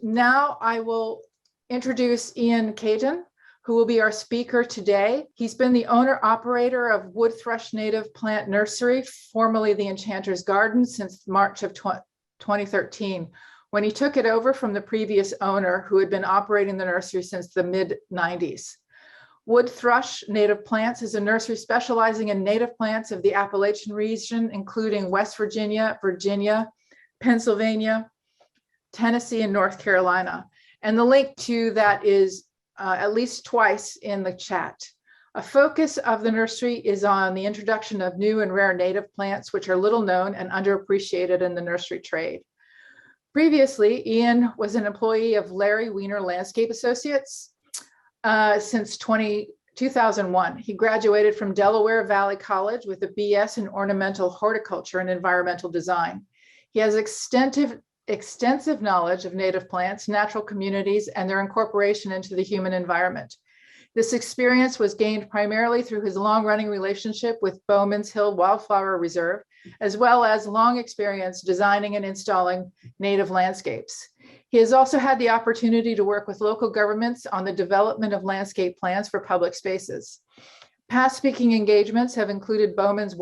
Now I will introduce Ian Caton, who will be our speaker today. He's been the owner-operator of Wood Thrush Native Plant Nursery, formerly the Enchanter's Garden, since March of 2013, when he took it over from the previous owner who had been operating the nursery since the mid-90s. Wood Thrush Native Plants is a nursery specializing in native plants of the Appalachian region, including West Virginia, Virginia, Pennsylvania, Tennessee, and North Carolina. And the link to that is at least twice in the chat. A focus of the nursery is on the introduction of new and rare native plants, which are little known and underappreciated in the nursery trade. Previously, Ian was an employee of Larry Weiner Landscape Associates since 2001. He graduated from Delaware Valley College with a BS in ornamental horticulture and environmental design. He has extensive knowledge of native plants, natural communities, and their incorporation into the human environment. This experience was gained primarily through his long-running relationship with Bowman's Hill Wildflower Reserve, as well as long experience designing and installing native landscapes. He has also had the opportunity to work with local governments on the development of landscape plans for public spaces. Past speaking engagements have included Bowman's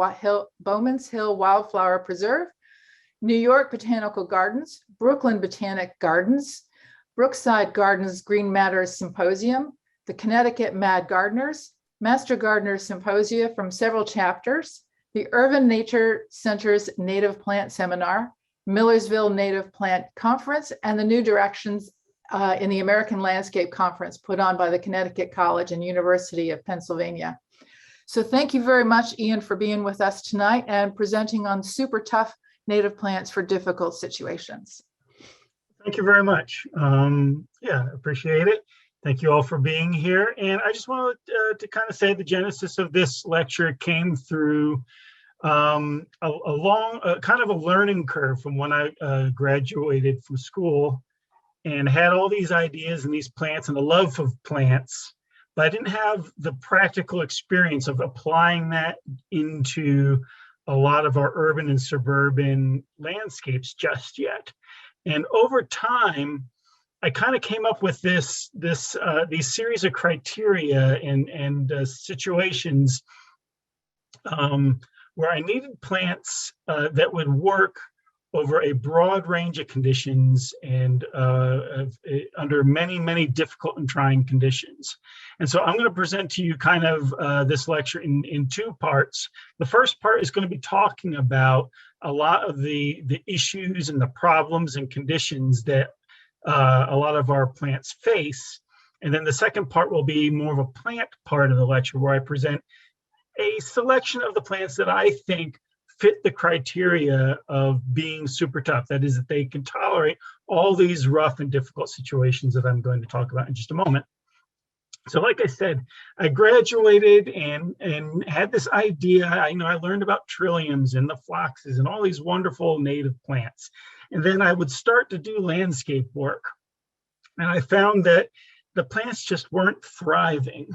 Hill Wildflower Preserve, New York Botanical Gardens, Brooklyn Botanic Gardens, Brookside Gardens Green Matters Symposium, the Connecticut Mad Gardeners, Master Gardeners Symposia from several chapters, the Irvine Nature Center's Native Plant Seminar, Millersville Native Plant Conference, and the New Directions in the American Landscape Conference put on by the Connecticut College and University of Pennsylvania. So thank you very much, Ian, for being with us tonight and presenting on super tough native plants for difficult situations. Thank you very much. Yeah, appreciate it. Thank you all for being here. And I just wanted to kind of say the genesis of this lecture came through kind of a learning curve from when I graduated from school and had all these ideas and these plants and a love of plants, but I didn't have the practical experience of applying that into a lot of our urban and suburban landscapes just yet. And over time, I kind of came up with these series of criteria and situations where I needed plants that would work over a broad range of conditions and under many, many difficult and trying conditions. And so I'm going to present to you kind of this lecture in two parts. The first part is going to be talking about a lot of the issues and the problems and conditions that a lot of our plants face. And then the second part will be more of a plant part of the lecture where I present a selection of the plants that I think fit the criteria of being super tough. That is, that they can tolerate all these rough and difficult situations that I'm going to talk about in just a moment. So like I said, I graduated and had this idea. I learned about trilliums and the phloxes and all these wonderful native plants. And then I would start to do landscape work. And I found that the plants just weren't thriving.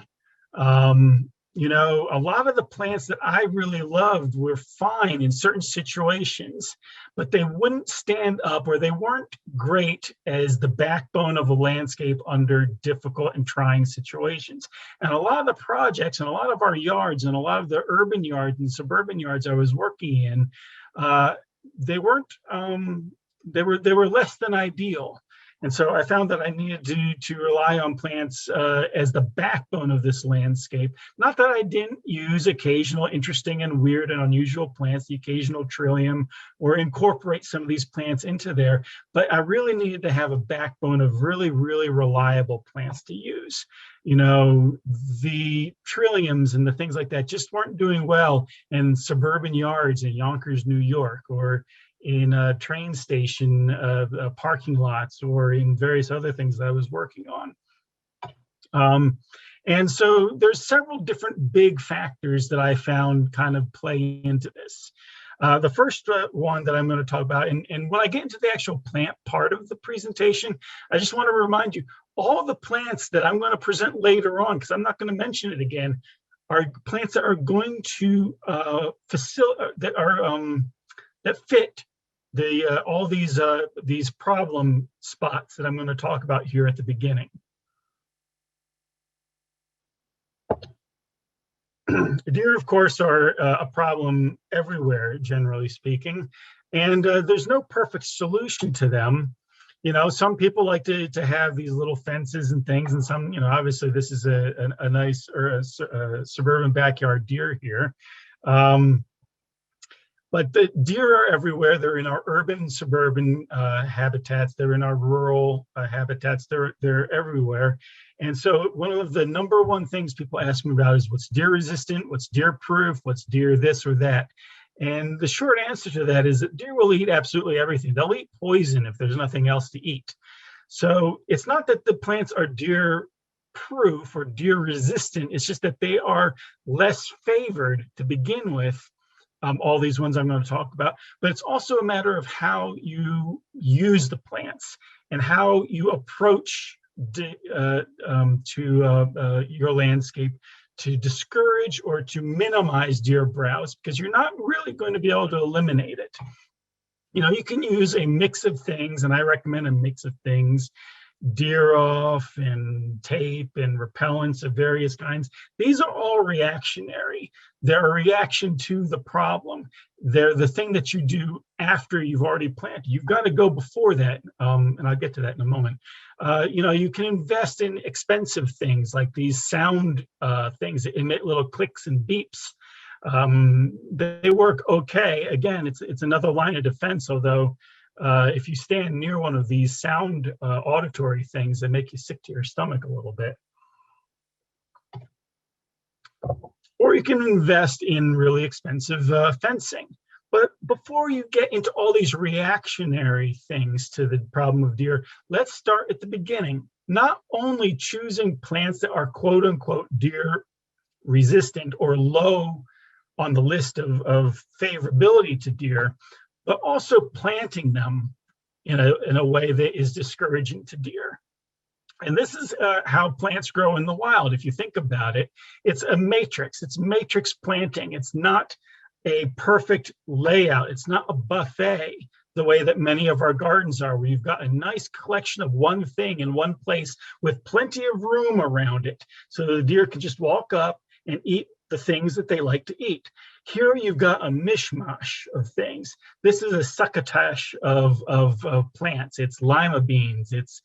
A lot of the plants that I really loved were fine in certain situations, but they wouldn't stand up, or they weren't great as the backbone of a landscape under difficult and trying situations. And a lot of the projects and a lot of our yards and a lot of the urban yards and suburban yards I was working in, they weren't, they were less than ideal. And so I found that I needed to rely on plants as the backbone of this landscape. Not that I didn't use occasional interesting and weird and unusual plants, the occasional trillium, or incorporate some of these plants into there, but I really needed to have a backbone of really, really reliable plants to use. The trilliums and the things like that just weren't doing well in suburban yards in Yonkers, New York, or in train station parking lots, or in various other things that I was working on. And so there's several different big factors that I found kind of play into this. The first one that I'm going to talk about, and when I get into the actual plant part of the presentation, I just want to remind you, all the plants that I'm going to present later on, because I'm not going to mention it again, are plants that are going to that fit all these problem spots that I'm going to talk about here at the beginning. Deer, of course, are a problem everywhere, generally speaking, and there's no perfect solution to them. You know, some people like to have these little fences and things, and some, you know, obviously this is a nice or a suburban backyard deer here. But the deer are everywhere. They're in our urban, suburban habitats. They're in our rural habitats. They're everywhere. And so one of the number one things people ask me about is what's deer resistant, what's deer proof, what's deer this or that. And the short answer to that is that deer will eat absolutely everything. They'll eat poison if there's nothing else to eat. So it's not that the plants are deer proof or deer resistant. It's just that they are less favored to begin with. All these ones I'm going to talk about, but it's also a matter of how you use the plants and how you approach your landscape to discourage or to minimize deer browse, because you're not really going to be able to eliminate it. You know, you can use a mix of things, and I recommend a mix of things: deer off and tape and repellents of various kinds. These are all reactionary. They're a reaction to the problem. They're the thing that you do after you've already planted. You've got to go before that, and I'll get to that in a moment. You know, you can invest in expensive things like these sound things that emit little clicks and beeps. They work okay. Again, it's another line of defense, although if you stand near one of these sound auditory things, they make you sick to your stomach a little bit. Or you can invest in really expensive fencing. But before you get into all these reactionary things to the problem of deer, let's start at the beginning. Not only choosing plants that are quote unquote deer resistant or low on the list of favorability to deer, but also planting them in a way that is discouraging to deer. And this is how plants grow in the wild. If you think about it, it's a matrix. It's matrix planting. It's not a perfect layout. It's not a buffet the way that many of our gardens are, where you've got a nice collection of one thing in one place with plenty of room around it, so the deer can just walk up and eat the things that they like to eat. Here you've got a mishmash of things. This is a succotash of plants. It's lima beans, it's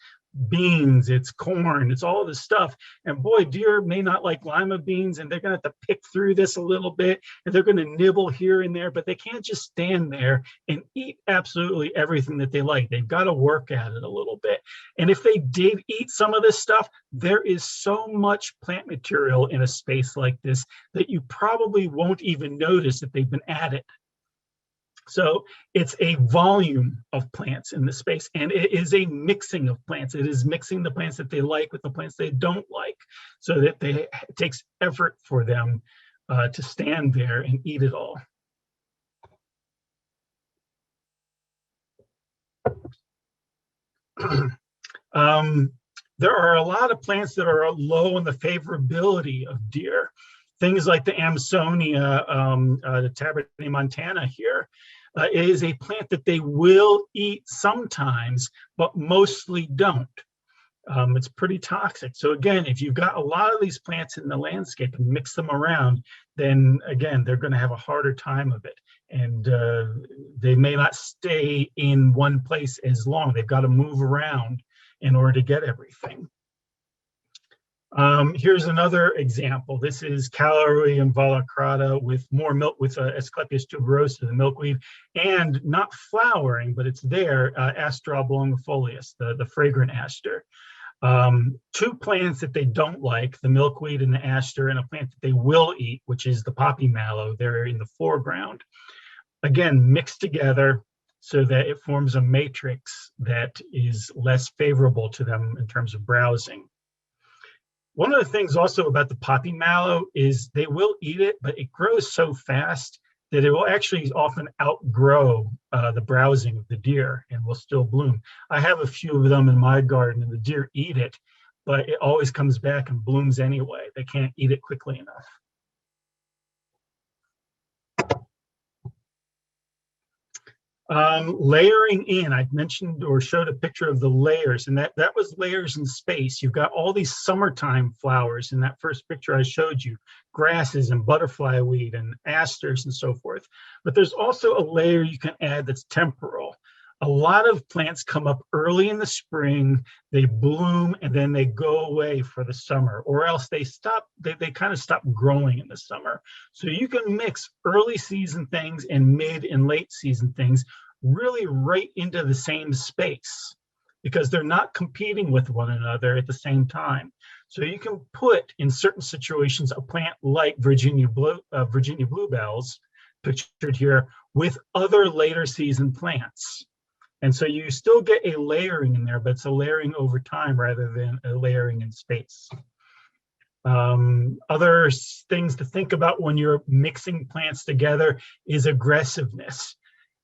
beans, it's corn, it's all this stuff. And boy, deer may not like lima beans, and they're going to have to pick through this a little bit, and they're going to nibble here and there, but they can't just stand there and eat absolutely everything that they like. They've got to work at it a little bit. And if they did eat some of this stuff, there is so much plant material in a space like this that you probably won't even notice that they've been at it. So it's a volume of plants in the space, and it is a mixing of plants. It is mixing the plants that they like with the plants they don't like, so that it takes effort for them to stand there and eat it all. There are a lot of plants that are low in the favorability of deer. Things like the Amsonia, the Tabernae montana here, is a plant that they will eat sometimes, but mostly don't. It's pretty toxic. So again, if you've got a lot of these plants in the landscape and mix them around, then again, they're going to have a harder time of it. And they may not stay in one place as long. They've got to move around in order to get everything. Here's another example. This is Calorium valacrata with more milk, with Asclepius tuberosa, the milkweed, and not flowering, but it's there, Aster oblongifolius, the fragrant aster. Two plants that they don't like, the milkweed and the aster, and a plant that they will eat, which is the poppy mallow. They're in the foreground. Again, mixed together so that it forms a matrix that is less favorable to them in terms of browsing. One of the things also about the poppy mallow is they will eat it, but it grows so fast that it will actually often outgrow the browsing of the deer and will still bloom. I have a few of them in my garden, and the deer eat it, but it always comes back and blooms anyway. They can't eat it quickly enough. Layering in, I mentioned or showed a picture of the layers, and that was layers in space. You've got all these summertime flowers in that first picture I showed you, grasses and butterfly weed and asters and so forth. But there's also a layer you can add that's temporal. A lot of plants come up early in the spring, they bloom, and then they go away for the summer, or else they kind of stop growing in the summer. So you can mix early season things and mid and late season things really right into the same space because they're not competing with one another at the same time. So you can put in certain situations a plant like Virginia bluebells, pictured here, with other later season plants. And so you still get a layering in there, but it's a layering over time rather than a layering in space. Other things to think about when you're mixing plants together is aggressiveness.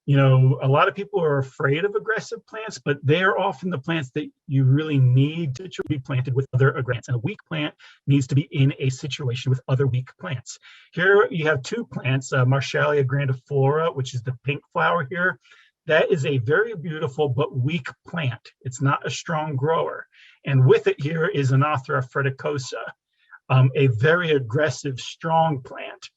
You know, a lot of people are afraid of aggressive plants, but they're often the plants that you really need to be planted with other plants. And a weak plant needs to be in a situation with other weak plants. Here you have two plants, Marshallia Grandiflora, which is the pink flower here. That is a very beautiful but weak plant. It's not a strong grower. And with it here is Echinacea Purpurea, a very aggressive, strong plant.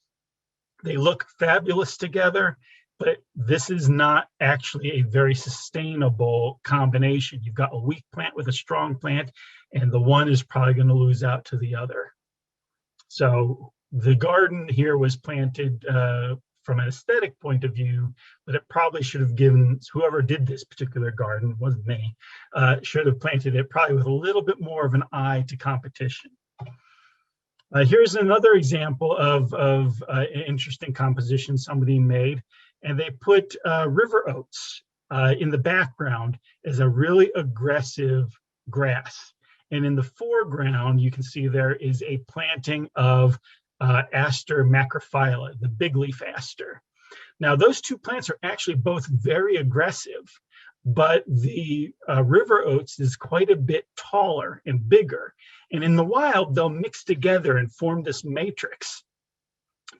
They look fabulous together, but this is not actually a very sustainable combination. You've got a weak plant with a strong plant, and the one is probably going to lose out to the other. So the garden here was planted from an aesthetic point of view, but it probably should have given, whoever did this particular garden, wasn't me, should have planted it probably with a little bit more of an eye to competition. Here's another example of an interesting composition somebody made, and they put river oats in the background as a really aggressive grass. And in the foreground, you can see there is a planting of Aster Macrophylla, the big leaf aster. Now, those two plants are actually both very aggressive, but the river oats is quite a bit taller and bigger. And in the wild, they'll mix together and form this matrix.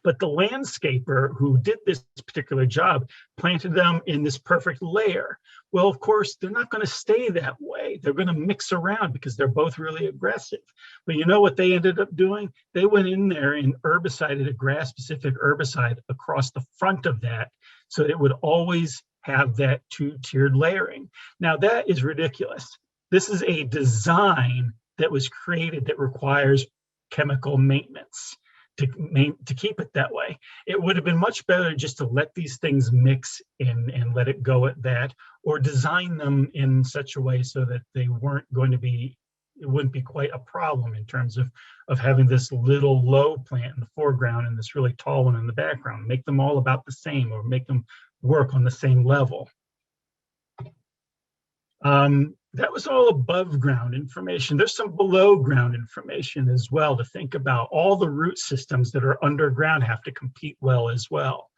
But the landscaper who did this particular job planted them in this perfect layer. Well, of course, they're not going to stay that way. They're going to mix around because they're both really aggressive. But you know what they ended up doing? They went in there and herbicided a grass-specific herbicide across the front of that, so it would always have that two-tiered layering. Now, that is ridiculous. This is a design that was created that requires chemical maintenance to keep it that way. It would have been much better just to let these things mix and let it go at that, or design them in such a way so that they weren't going to be, it wouldn't be quite a problem in terms of having this little low plant in the foreground and this really tall one in the background. Make them all about the same, or make them work on the same level. That was all above ground information. There's some below ground information as well to think about. All the root systems that are underground have to compete well as well.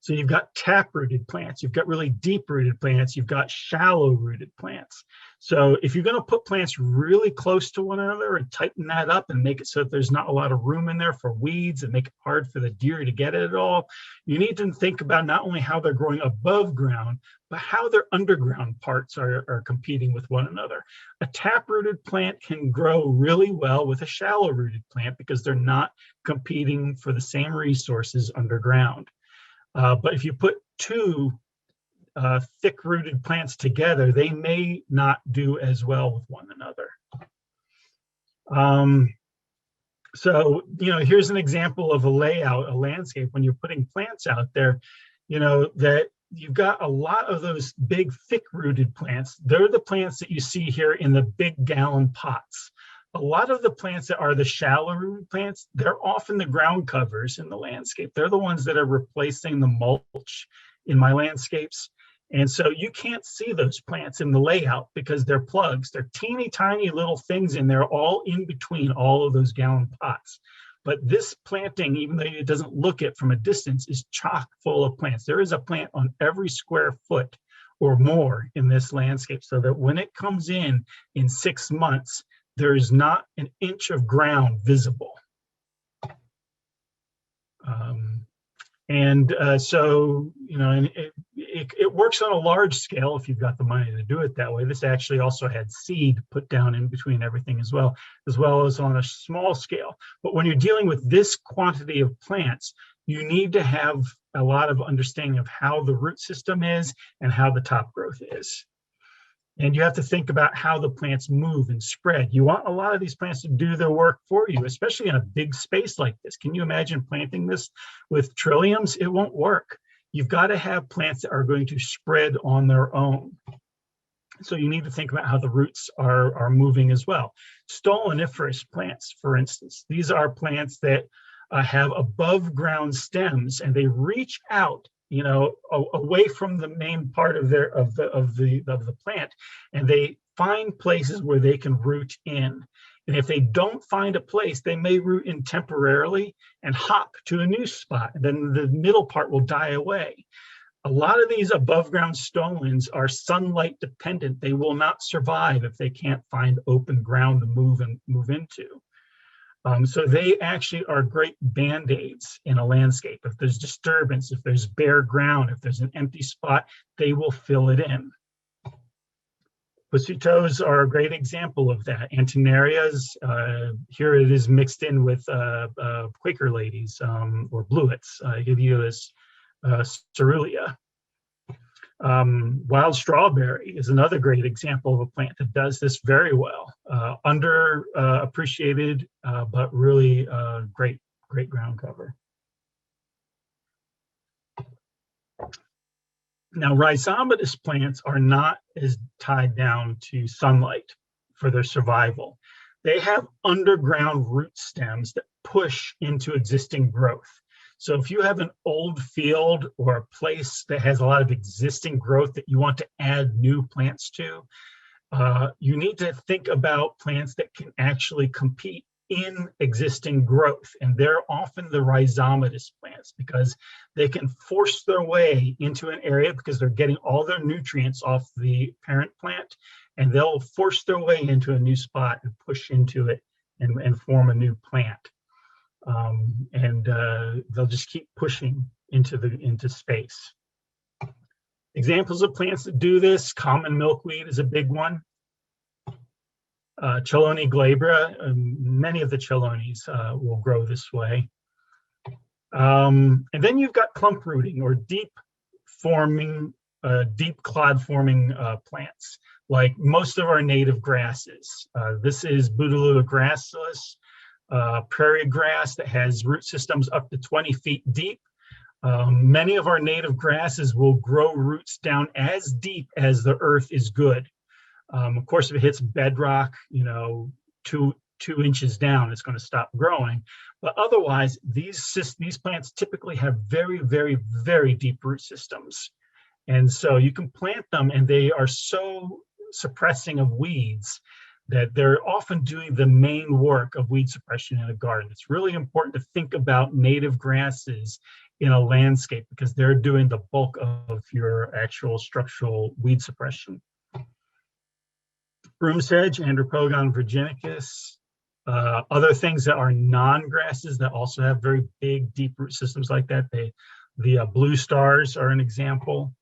So you've got tap-rooted plants, you've got really deep-rooted plants, you've got shallow-rooted plants. So if you're going to put plants really close to one another and tighten that up and make it so that there's not a lot of room in there for weeds and make it hard for the deer to get at all, you need to think about not only how they're growing above ground, but how their underground parts are competing with one another. A tap-rooted plant can grow really well with a shallow-rooted plant because they're not competing for the same resources underground. But if you put two thick-rooted plants together, they may not do as well with one another. So, you know, here's an example of a layout, a landscape, when you're putting plants out there, you know, that you've got a lot of those big, thick-rooted plants. They're the plants that you see here in the big gallon pots. A lot of the plants that are the shallow root plants, they're often the ground covers in the landscape. They're the ones that are replacing the mulch in my landscapes. And so you can't see those plants in the layout because they're plugs. They're teeny tiny little things in there, all in between all of those gallon pots. But this planting, even though it doesn't look it from a distance, is chock full of plants. There is a plant on every square foot or more in this landscape, so that when it comes in 6 months, there is not an inch of ground visible. And so, you know, and it works on a large scale if you've got the money to do it that way. This actually also had seed put down in between everything as well as on a small scale. But when you're dealing with this quantity of plants, you need to have a lot of understanding of how the root system is and how the top growth is. And you have to think about how the plants move and spread. You want a lot of these plants to do their work for you, especially in a big space like this. Can you imagine planting this with trilliums? It won't work. You've got to have plants that are going to spread on their own. So you need to think about how the roots are moving as well. Stoloniferous plants, for instance, these are plants that have above ground stems, and they reach out, you know, away from the main part of the plant, and they find places where they can root in. And if they don't find a place, they may root in temporarily and hop to a new spot. And then the middle part will die away. A lot of these above ground stolons are sunlight dependent. They will not survive if they can't find open ground to move into. So they actually are great band-aids in a landscape. If there's disturbance, if there's bare ground, if there's an empty spot, they will fill it in. Pussy toes are a great example of that. Antinarias, here it is mixed in with Quaker ladies or bluets. I give you this cerulean. Wild strawberry is another great example of a plant that does this very well. Underappreciated, but really great ground cover. Now, rhizomatous plants are not as tied down to sunlight for their survival. They have underground root stems that push into existing growth. So if you have an old field or a place that has a lot of existing growth that you want to add new plants to, you need to think about plants that can actually compete in existing growth. And they're often the rhizomatous plants because they can force their way into an area because they're getting all their nutrients off the parent plant, and they'll force their way into a new spot and push into it and form a new plant. They'll just keep pushing into space. Examples of plants that do this: common milkweed is a big one. Chelone glabra, many of the chelones will grow this way. And then you've got clump rooting or deep clod forming plants, like most of our native grasses. This is Bouteloua gracilis, prairie grass that has root systems up to 20 feet deep. Many of our native grasses will grow roots down as deep as the earth is good. Of course, if it hits bedrock, you know, two inches down, it's going to stop growing. But otherwise, these plants typically have very, very, very deep root systems. And so you can plant them, and they are so suppressing of weeds that they're often doing the main work of weed suppression in a garden. It's really important to think about native grasses in a landscape because they're doing the bulk of your actual structural weed suppression. Broom sedge, Andropogon virginicus, other things that are non-grasses that also have very big, deep root systems like that. The blue stars are an example.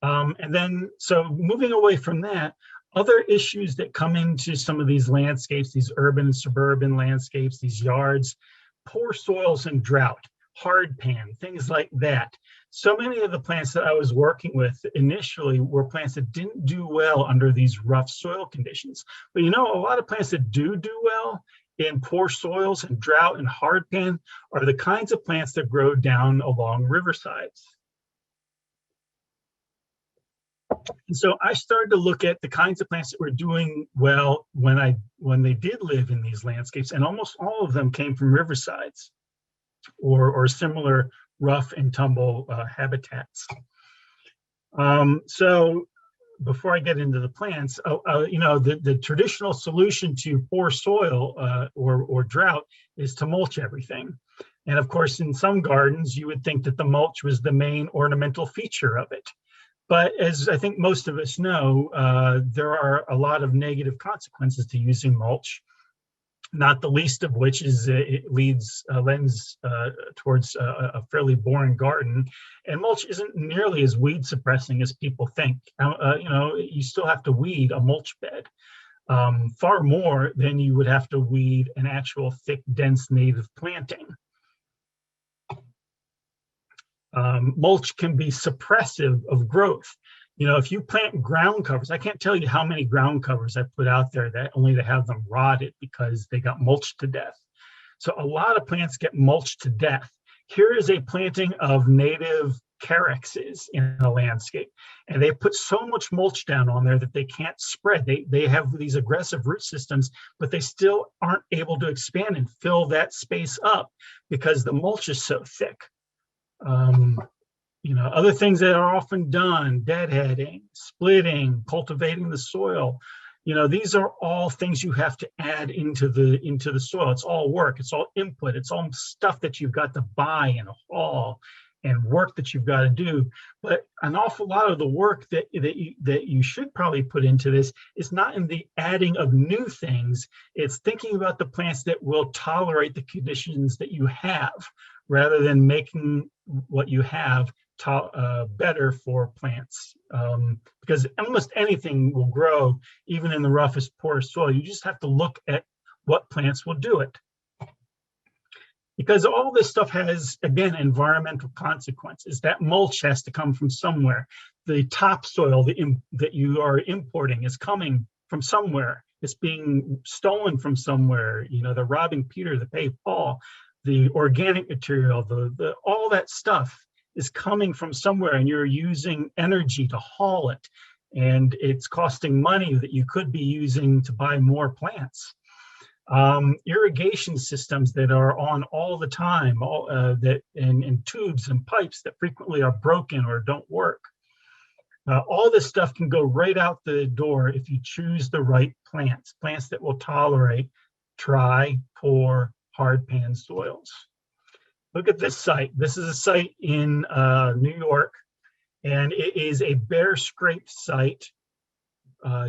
And then, so moving away from that, other issues that come into some of these landscapes, these urban and suburban landscapes, these yards, poor soils and drought, hard pan, things like that. So many of the plants that I was working with initially were plants that didn't do well under these rough soil conditions. But you know, a lot of plants that do well in poor soils and drought and hard pan are the kinds of plants that grow down along riversides. And so I started to look at the kinds of plants that were doing well when they did live in these landscapes, and almost all of them came from riversides or similar rough and tumble habitats. So before I get into the plants, you know, the traditional solution to poor soil or drought is to mulch everything. And of course, in some gardens, you would think that the mulch was the main ornamental feature of it. But as I think most of us know, there are a lot of negative consequences to using mulch. not the least of which is it lends towards a fairly boring garden, and mulch isn't nearly as weed suppressing as people think. You know, you still have to weed a mulch bed far more than you would have to weed an actual thick, dense native planting. Mulch can be suppressive of growth. You know, if you plant ground covers, I can't tell you how many ground covers I put out there that only to have them rotted because they got mulched to death. So a lot of plants get mulched to death. Here is a planting of native Caryxes in a landscape, and they put so much mulch down on there that they can't spread. They have these aggressive root systems, but they still aren't able to expand and fill that space up because the mulch is so thick. You know, other things that are often done, deadheading, splitting, cultivating the soil, you know, these are all things you have to add into the soil. It's all work, it's all input, it's all stuff that you've got to buy and haul and work that you've got to do. But an awful lot of the work that you should probably put into this is not in the adding of new things. It's thinking about the plants that will tolerate the conditions that you have, rather than making what you have better for plants. Because almost anything will grow, even in the roughest, poorest soil. You just have to look at what plants will do it. Because all this stuff has, again, environmental consequences. That mulch has to come from somewhere. The topsoil that you are importing is coming from somewhere. It's being stolen from somewhere. You know, they're robbing Peter to pay Paul. The organic material, all that stuff is coming from somewhere, and you're using energy to haul it. And it's costing money that you could be using to buy more plants. Irrigation systems that are on all the time, in tubes and pipes that frequently are broken or don't work. All this stuff can go right out the door if you choose the right plants that will tolerate dry, poor, hard pan soils. Look at this site. This is a site in New York, and it is a bare scraped site.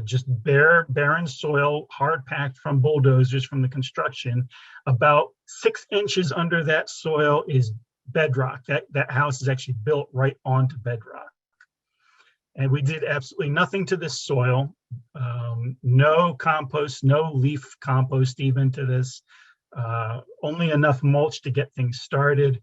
Just barren soil, hard packed from bulldozers from the construction. About 6 inches under that soil is bedrock. That house is actually built right onto bedrock. And we did absolutely nothing to this soil. No compost, no leaf compost even to this. Only enough mulch to get things started.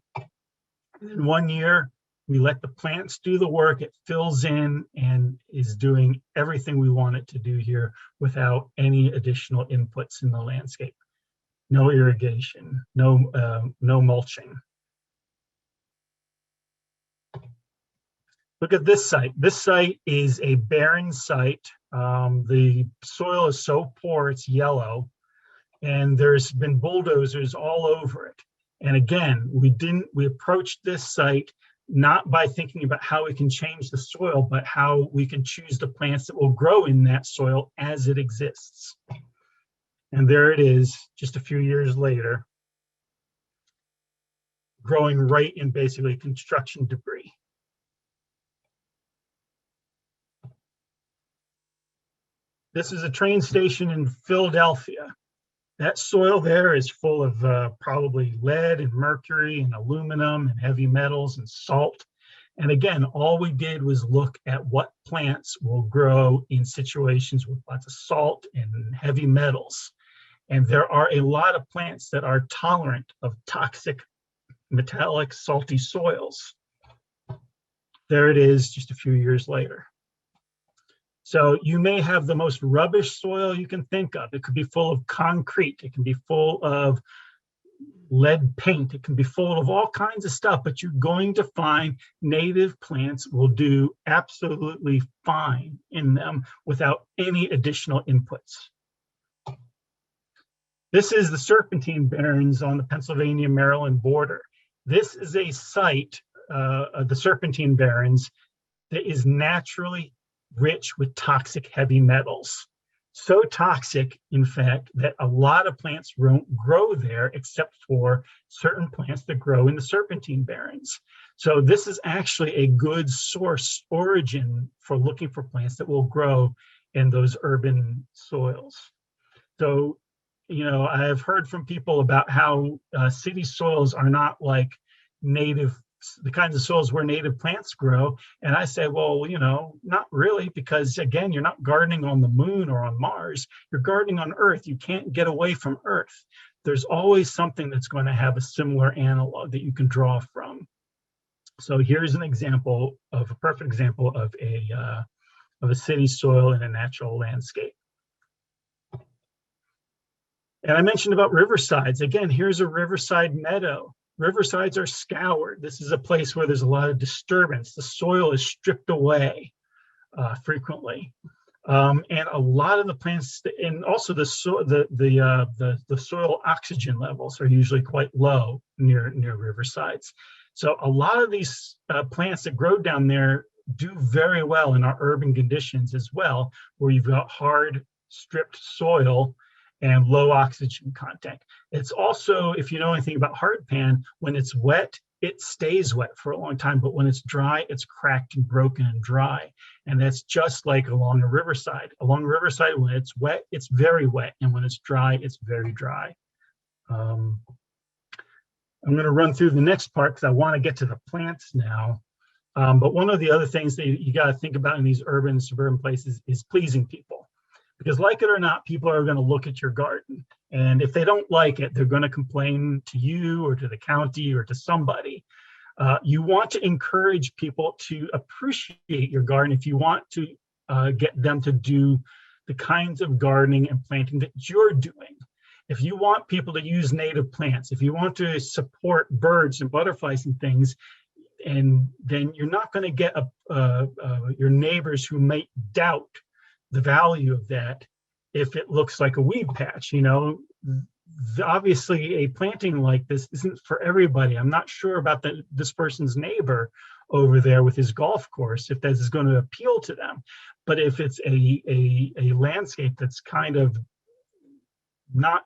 In 1 year, we let the plants do the work. It fills in and is doing everything we want it to do here without any additional inputs in the landscape. No irrigation, no mulching. Look at this site. This site is a barren site. The soil is so poor, it's yellow, and there's been bulldozers all over it. And again, we approached this site not by thinking about how we can change the soil, but how we can choose the plants that will grow in that soil as it exists. And there it is, just a few years later, growing right in basically construction debris. This is a train station in Philadelphia. That soil there is full of probably lead and mercury and aluminum and heavy metals and salt. And again, all we did was look at what plants will grow in situations with lots of salt and heavy metals. And there are a lot of plants that are tolerant of toxic, metallic, salty soils. There it is just a few years later. So you may have the most rubbish soil you can think of. It could be full of concrete. It can be full of lead paint. It can be full of all kinds of stuff, but you're going to find native plants will do absolutely fine in them without any additional inputs. This is the Serpentine Barrens on the Pennsylvania-Maryland border. This is a site, the Serpentine Barrens, that is naturally rich with toxic heavy metals. So toxic, in fact, that a lot of plants won't grow there except for certain plants that grow in the Serpentine Barrens. So this is actually a good source origin for looking for plants that will grow in those urban soils. So I have heard from people about how city soils are not like the kinds of soils where native plants grow. And I say, well, not really, because again, you're not gardening on the moon or on Mars. You're gardening on Earth. You can't get away from Earth. There's always something that's going to have a similar analog that you can draw from. So here's an example of a perfect example of a city soil in a natural landscape. And I mentioned about riversides. Again, here's a riverside meadow. Riversides are scoured. This is a place where there's a lot of disturbance. The soil is stripped away frequently. And a lot of the plants, and also the soil oxygen levels are usually quite low near riversides. So a lot of these plants that grow down there do very well in our urban conditions as well, where you've got hard, stripped soil and low oxygen content. It's also, if you know anything about hardpan, when it's wet, it stays wet for a long time, but when it's dry, it's cracked and broken and dry. And that's just like along a riverside. Along a riverside, when it's wet, it's very wet, and when it's dry, it's very dry. I'm gonna run through the next part because I wanna get to the plants now. But one of the other things that you gotta think about in these urban and suburban places is pleasing people. Because like it or not, people are going to look at your garden. And if they don't like it, they're going to complain to you or to the county or to somebody. You want to encourage people to appreciate your garden if you want to get them to do the kinds of gardening and planting that you're doing. If you want people to use native plants, if you want to support birds and butterflies and things, and then you're not going to get your neighbors who may doubt the value of that if it looks like a weed patch. Obviously a planting like this isn't for everybody. I'm not sure about this person's neighbor over there with his golf course, if this is going to appeal to them. But if it's a landscape that's kind of not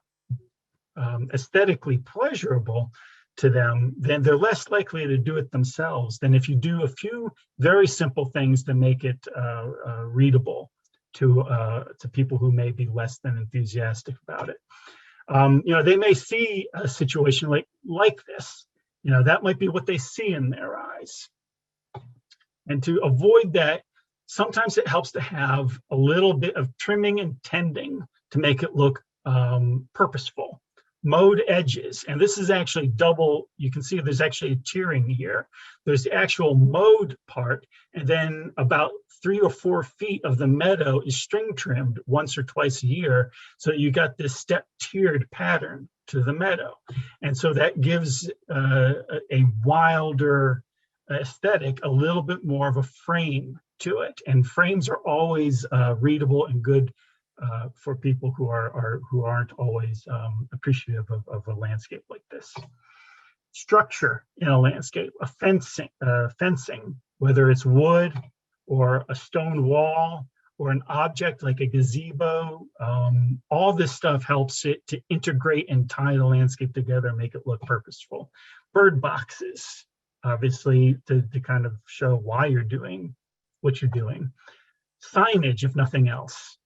aesthetically pleasurable to them, then they're less likely to do it themselves than if you do a few very simple things to make it readable to people who may be less than enthusiastic about it. They may see a situation like this. That might be what they see in their eyes. And to avoid that, sometimes it helps to have a little bit of trimming and tending to make it look purposeful. Mowed edges, and this is actually double. You can see there's actually a tiering here. There's the actual mowed part, and then about 3 or 4 feet of the meadow is string trimmed once or twice a year. So you got this step tiered pattern to the meadow. And so that gives a wilder aesthetic, a little bit more of a frame to it. And frames are always readable and good for people who aren't always appreciative of a landscape like this. Structure in a landscape, a fencing, whether it's wood or a stone wall or an object like a gazebo, all this stuff helps it to integrate and tie the landscape together and make it look purposeful. Bird boxes, obviously, to kind of show why you're doing what you're doing. Signage, if nothing else.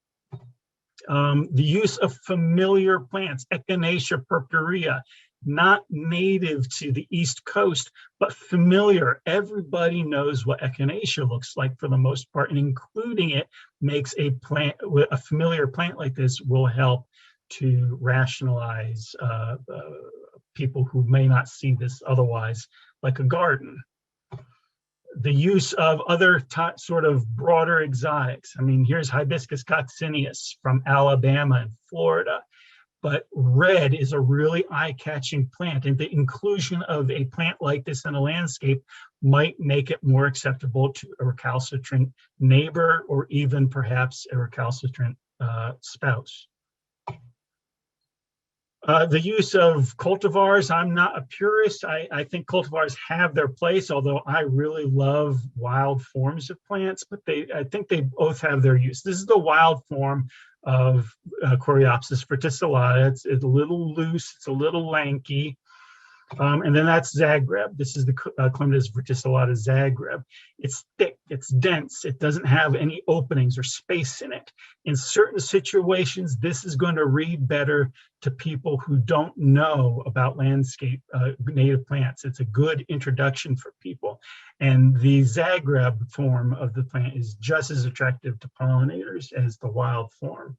The use of familiar plants, Echinacea Purpurea, not native to the East Coast, but familiar. Everybody knows what Echinacea looks like for the most part, and including it makes a familiar plant like this will help to rationalize people who may not see this otherwise like a garden. The use of other sort of broader exotics. I mean, here's Hibiscus coccineus from Alabama and Florida. But red is a really eye-catching plant, and the inclusion of a plant like this in a landscape might make it more acceptable to a recalcitrant neighbor or even perhaps a recalcitrant spouse. The use of cultivars, I'm not a purist. I think cultivars have their place, although I really love wild forms of plants, but I think they both have their use. This is the wild form of Coreopsis Verticillia. It's a little loose, it's a little lanky. And then that's Zagreb. This is the Clematis verticillata Zagreb. It's thick, it's dense, it doesn't have any openings or space in it. In certain situations, this is going to read better to people who don't know about landscape native plants. It's a good introduction for people. And the Zagreb form of the plant is just as attractive to pollinators as the wild form.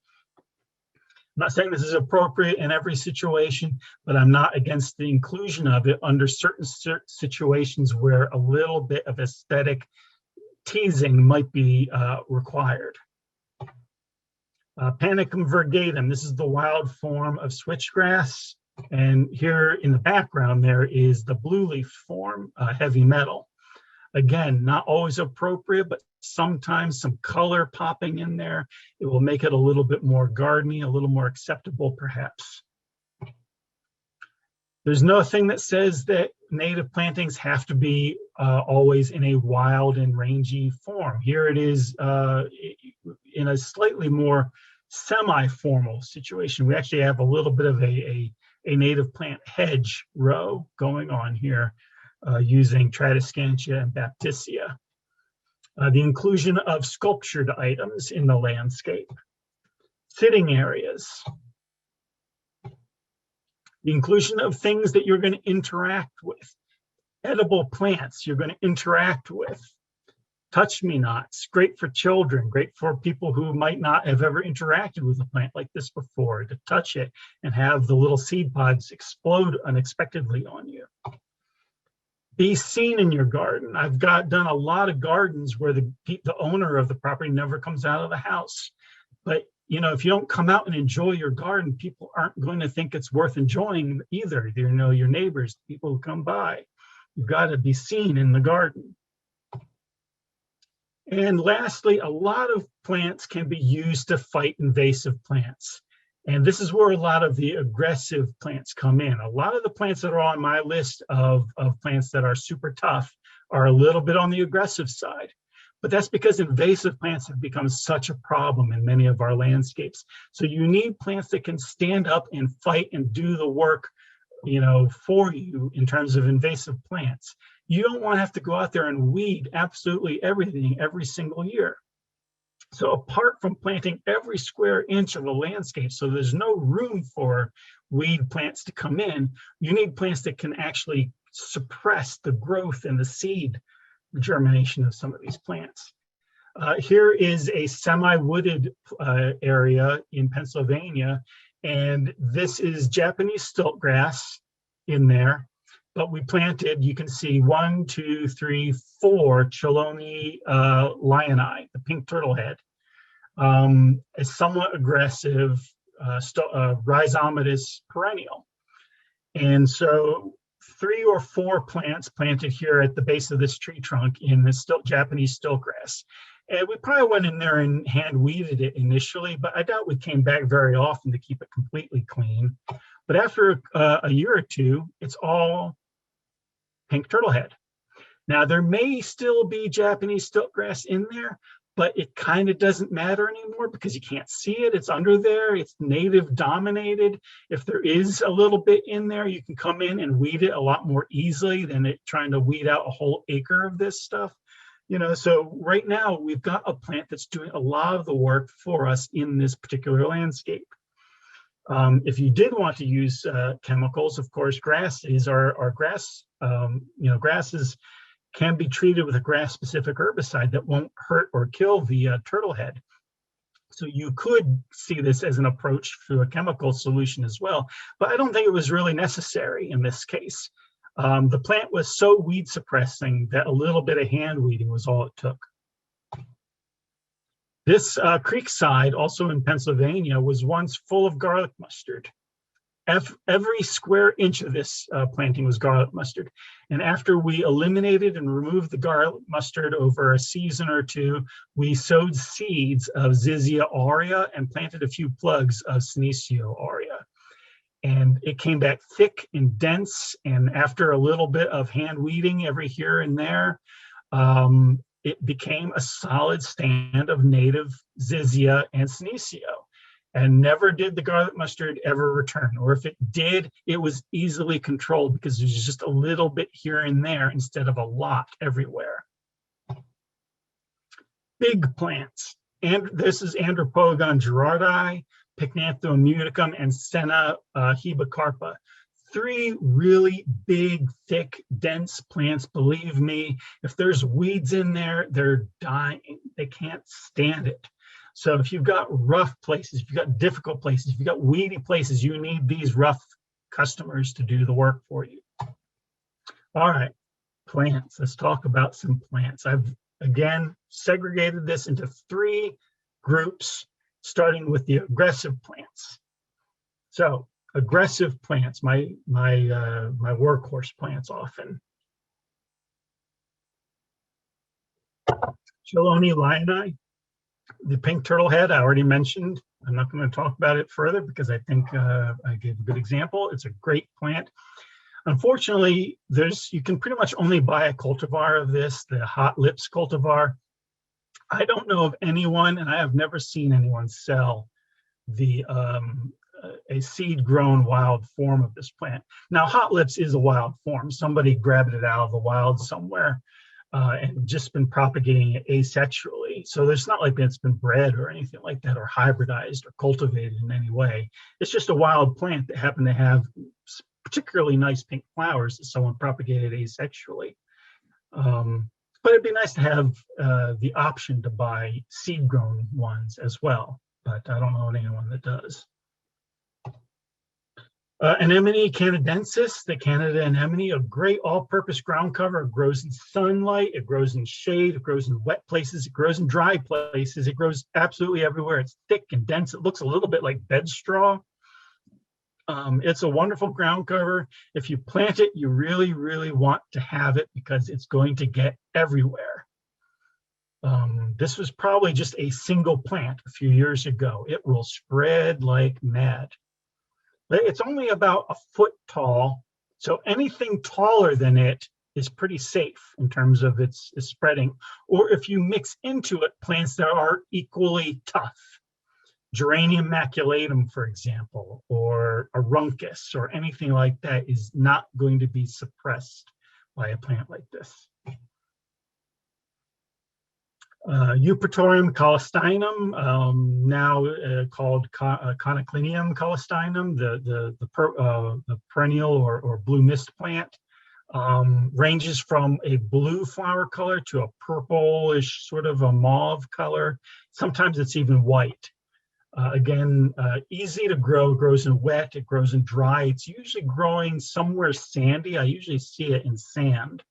I'm not saying this is appropriate in every situation, but I'm not against the inclusion of it under certain situations where a little bit of aesthetic teasing might be required. Panicum virgatum, this is the wild form of switchgrass. And here in the background there is the blue leaf form, heavy metal. Again, not always appropriate, but sometimes some color popping in there, it will make it a little bit more gardeny, a little more acceptable perhaps. There's nothing that says that native plantings have to be always in a wild and rangy form. Here it is in a slightly more semi-formal situation. We actually have a little bit of a native plant hedge row going on here. Using Tradescantia and Baptisia. The inclusion of sculptured items in the landscape. Sitting areas. The inclusion of things that you're going to interact with. Edible plants you're going to interact with. Touch-me-nots, great for children, great for people who might not have ever interacted with a plant like this before, to touch it and have the little seed pods explode unexpectedly on you. Be seen in your garden. I've done a lot of gardens where the owner of the property never comes out of the house. But you know, if you don't come out and enjoy your garden, people aren't going to think it's worth enjoying either. You know, your neighbors, people who come by. You've got to be seen in the garden. And lastly, a lot of plants can be used to fight invasive plants. And this is where a lot of the aggressive plants come in. A lot of the plants that are on my list of plants that are super tough are a little bit on the aggressive side. But that's because invasive plants have become such a problem in many of our landscapes. So you need plants that can stand up and fight and do the work, you know, for you in terms of invasive plants. You don't want to have to go out there and weed absolutely everything every single year. So apart from planting every square inch of a landscape, so there's no room for weed plants to come in, you need plants that can actually suppress the growth and the seed germination of some of these plants. Here is a semi-wooded area in Pennsylvania, and this is Japanese stilt grass in there. But we planted, you can see 1, 2, 3, 4 Chelone lioni, the pink turtlehead, a somewhat aggressive rhizomatous perennial. And so 3 or 4 plants planted here at the base of this tree trunk in this Japanese stiltgrass. And we probably went in there and hand weeded it initially, but I doubt we came back very often to keep it completely clean. But after a year or two, it's all pink turtlehead. Now there may still be Japanese stiltgrass in there, but it kind of doesn't matter anymore because you can't see it. It's under there. It's native dominated. If there is a little bit in there, you can come in and weed it a lot more easily than trying to weed out a whole acre of this stuff. You know, so right now we've got a plant that's doing a lot of the work for us in this particular landscape. If you did want to use chemicals, of course, grasses are grass. Grasses can be treated with a grass-specific herbicide that won't hurt or kill the turtlehead. So you could see this as an approach to a chemical solution as well, but I don't think it was really necessary in this case. The plant was so weed suppressing that a little bit of hand weeding was all it took. This creekside, also in Pennsylvania, was once full of garlic mustard. Every square inch of this planting was garlic mustard. And after we eliminated and removed the garlic mustard over a season or two, we sowed seeds of Zizia aurea and planted a few plugs of Sinister Aureus. And it came back thick and dense. And after a little bit of hand weeding every here and there, it became a solid stand of native Zizia and Senecio. And never did the garlic mustard ever return. Or if it did, it was easily controlled because there's just a little bit here and there instead of a lot everywhere. Big plants. And this is Andropogon gerardi, Pycnanthum muticum, and Senna hebecarpa. 3 really big, thick, dense plants. Believe me, if there's weeds in there, they're dying. They can't stand it. So if you've got rough places, if you've got difficult places, if you've got weedy places, you need these rough customers to do the work for you. All right, plants. Let's talk about some plants. I've, again, segregated this into 3 groups, starting with the aggressive plants. So aggressive plants, my workhorse plants often. Chelone lyonii. The pink turtle head, I already mentioned. I'm not going to talk about it further because I think I gave a good example. It's a great plant. Unfortunately, you can pretty much only buy a cultivar of this, the Hot Lips cultivar. I don't know of anyone, and I have never seen anyone sell a seed-grown wild form of this plant. Now, Hot Lips is a wild form. Somebody grabbed it out of the wild somewhere. And just been propagating it asexually. So there's not like it's been bred or anything like that, or hybridized or cultivated in any way. It's just a wild plant that happened to have particularly nice pink flowers that someone propagated asexually. But it'd be nice to have the option to buy seed-grown ones as well, but I don't know anyone that does. Anemone canadensis, the Canada anemone, a great all-purpose ground cover. It grows in sunlight, it grows in shade, it grows in wet places, it grows in dry places, it grows absolutely everywhere. It's thick and dense. It looks a little bit like bed straw. It's a wonderful ground cover. If you plant it, you really, really want to have it because it's going to get everywhere. This was probably just a single plant a few years ago. It will spread like mad. It's only about a foot tall, so anything taller than it is pretty safe in terms of its spreading. Or if you mix into it plants that are equally tough, Geranium maculatum, for example, or Aruncus, or anything like that is not going to be suppressed by a plant like this. Jupiterium Colistinum, now called Echinacea Colistinum, the perennial or blue mist plant, ranges from a blue flower color to a purplish, sort of a mauve color. Sometimes it's even white. Again, easy to grow. It grows in wet, it grows in dry. It's usually growing somewhere sandy. I usually see it in sand.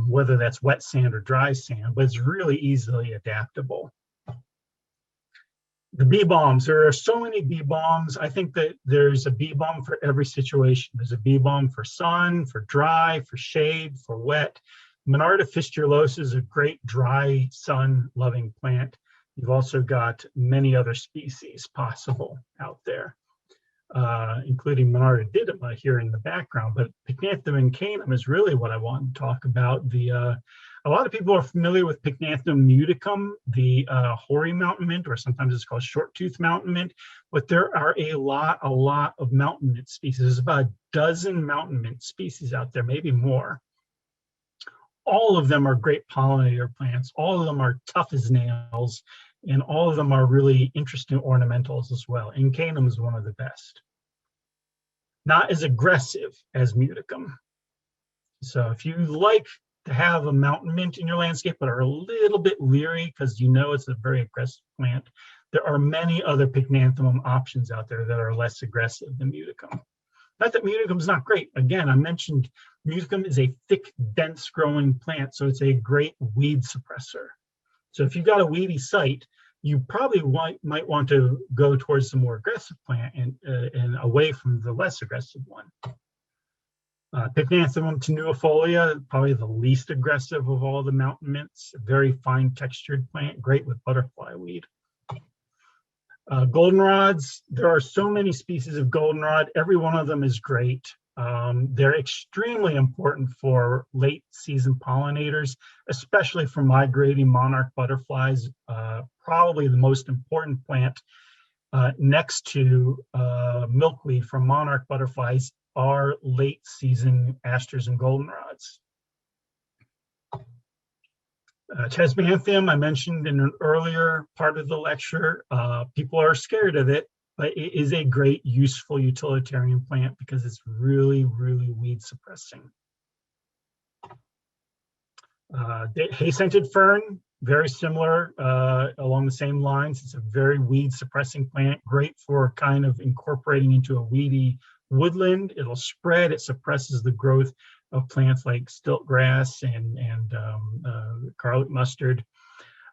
Whether that's wet sand or dry sand, but it's really easily adaptable. The bee balms, there are so many bee balms. I think that there's a bee balm for every situation. There's a bee balm for sun, for dry, for shade, for wet. Monarda fistulosa is a great dry sun loving plant. You've also got many other species possible out there. Including Monarda didyma here in the background, but Pycnanthum incanum is really what I want to talk about. A lot of people are familiar with Pycnanthum muticum, the hoary mountain mint, or sometimes it's called short-tooth mountain mint, but there are a lot of mountain mint species. There's about a dozen mountain mint species out there, maybe more. All of them are great pollinator plants. All of them are tough as nails, and all of them are really interesting ornamentals as well. Incanum is one of the best. Not as aggressive as muticum. So if you like to have a mountain mint in your landscape, but are a little bit leery because you know it's a very aggressive plant, there are many other Pycnanthemum options out there that are less aggressive than muticum. Not that muticum is not great. Again, I mentioned muticum is a thick, dense growing plant, so it's a great weed suppressor. So if you've got a weedy site, you probably might want to go towards the more aggressive plant and away from the less aggressive one. Pycnanthemum tenuifolia, probably the least aggressive of all the mountain mints. A very fine textured plant, great with butterfly weed. Goldenrods, there are so many species of goldenrod. Every one of them is great. They're extremely important for late season pollinators, especially for migrating monarch butterflies. Probably the most important plant next to milkweed from monarch butterflies are late season asters and goldenrods. Chesbanthium, I mentioned in an earlier part of the lecture. People are scared of it, but it is a great, useful utilitarian plant because it's really, really weed suppressing. Hay-scented fern, very similar along the same lines. It's a very weed suppressing plant, great for kind of incorporating into a weedy woodland. It'll spread, it suppresses the growth of plants like stilt grass and garlic mustard.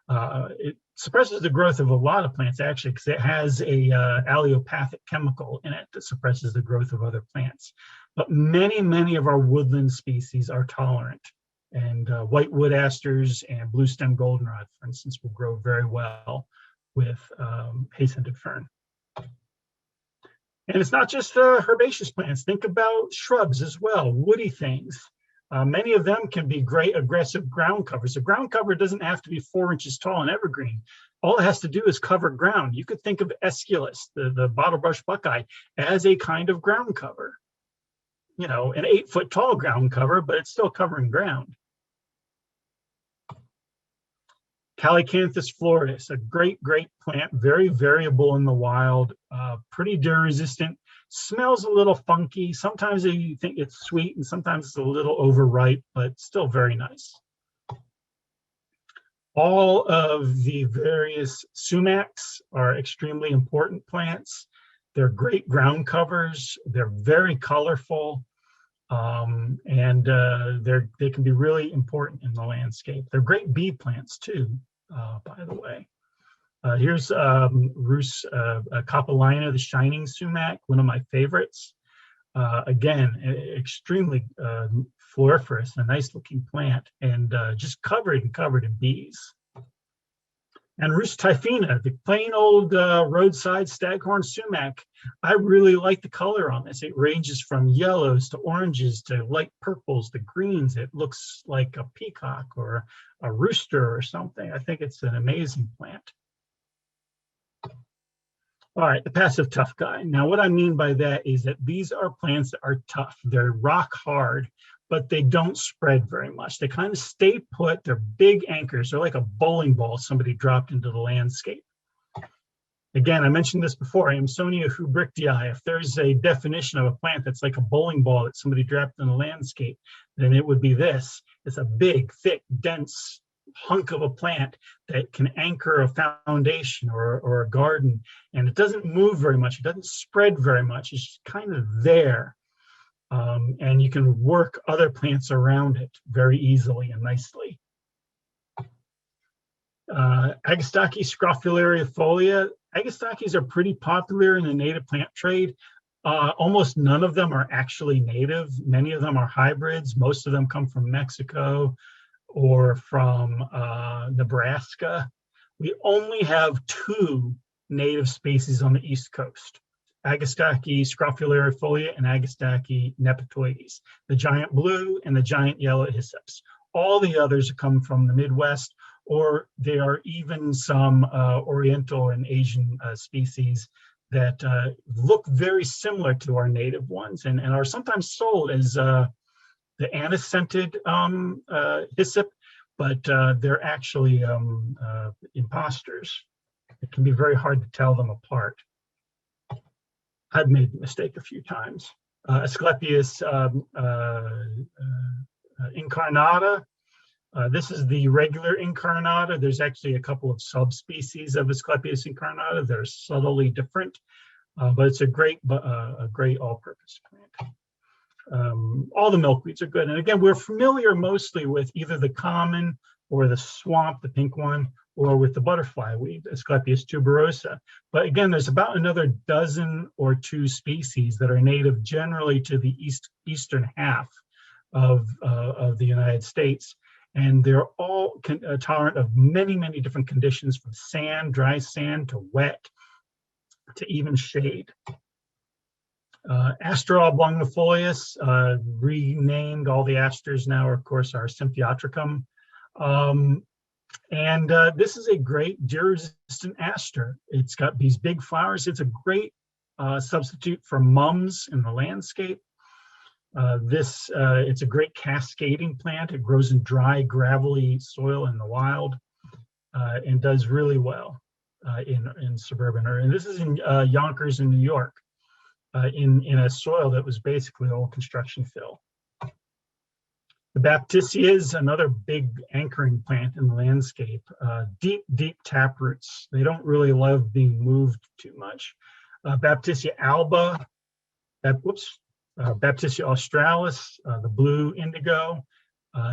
It suppresses the growth of a lot of plants actually, because it has a allelopathic chemical in it that suppresses the growth of other plants. But many of our woodland species are tolerant. And white wood asters and blue stem goldenrod, for instance, will grow very well with hay-scented fern. And it's not just herbaceous plants. Think about shrubs as well, woody things. Many of them can be great aggressive ground covers. A ground cover doesn't have to be 4 inches tall and evergreen. All it has to do is cover ground. You could think of Aesculus, the bottlebrush buckeye, as a kind of ground cover. You know, an 8-foot tall ground cover, but it's still covering ground. Calycanthus floridus, a great plant, very variable in the wild, pretty deer resistant, smells a little funky. Sometimes you think it's sweet and sometimes it's a little overripe, but still very nice. All of the various sumacs are extremely important plants. They're great ground covers. They're very colorful. And they can be really important in the landscape. They're great bee plants too, by the way. Here's Rus Coppolina, the shining sumac, one of my favorites. Again, extremely floriferous, a nice looking plant, and just covered in bees. And Rus typhina, the plain old roadside staghorn sumac. I really like the color on this. It ranges from yellows to oranges to light purples to greens. It looks like a peacock or a rooster or something. I think it's an amazing plant. All right, the passive tough guy. Now, what I mean by that is that these are plants that are tough. They're rock hard, but they don't spread very much. They kind of stay put. They're big anchors. They're like a bowling ball somebody dropped into the landscape. Again, I mentioned this before, Amsonia hubrichtii. If there's a definition of a plant that's like a bowling ball that somebody dropped in the landscape, then it would be this. It's a big, thick, dense hunk of a plant that can anchor a foundation or a garden. And it doesn't move very much. It doesn't spread very much. It's just kind of there. And you can work other plants around it very easily and nicely. Agastache scrophulariifolia. Agastaches are pretty popular in the native plant trade. Almost none of them are actually native. Many of them are hybrids. Most of them come from Mexico or from Nebraska. We only have 2 native species on the East Coast. Agastache scrophulariifolia and Agastache nepetoides, the giant blue and the giant yellow hyssopus. All the others come from the Midwest, or there are even some Oriental and Asian species that look very similar to our native ones and are sometimes sold as the anise-scented hyssop, but they're actually imposters. It can be very hard to tell them apart. I've made the mistake a few times. Asclepius Incarnata. This is the regular Incarnata. There's actually a couple of subspecies of Asclepius Incarnata. They're subtly different, but it's a great all-purpose plant. All the milkweeds are good. And again, we're familiar mostly with either the common or the swamp, the pink one, or with the butterfly weed, Asclepius tuberosa. But again, there's about another dozen or 2 species that are native generally to the eastern half of the United States. And they're all tolerant of many different conditions, from sand, dry sand, to wet, to even shade. Aster oblongifolius, renamed. All the asters now, of course, are Symphyotricum. And this is a great deer-resistant aster. It's got these big flowers. It's a great substitute for mums in the landscape. It's a great cascading plant. It grows in dry, gravelly soil in the wild and does really well in suburban area. And this is in Yonkers in New York, in a soil that was basically all construction fill. The Baptisia is another big anchoring plant in the landscape. Deep, deep taproots. They don't really love being moved too much. Baptisia alba, Baptisia australis, the blue indigo.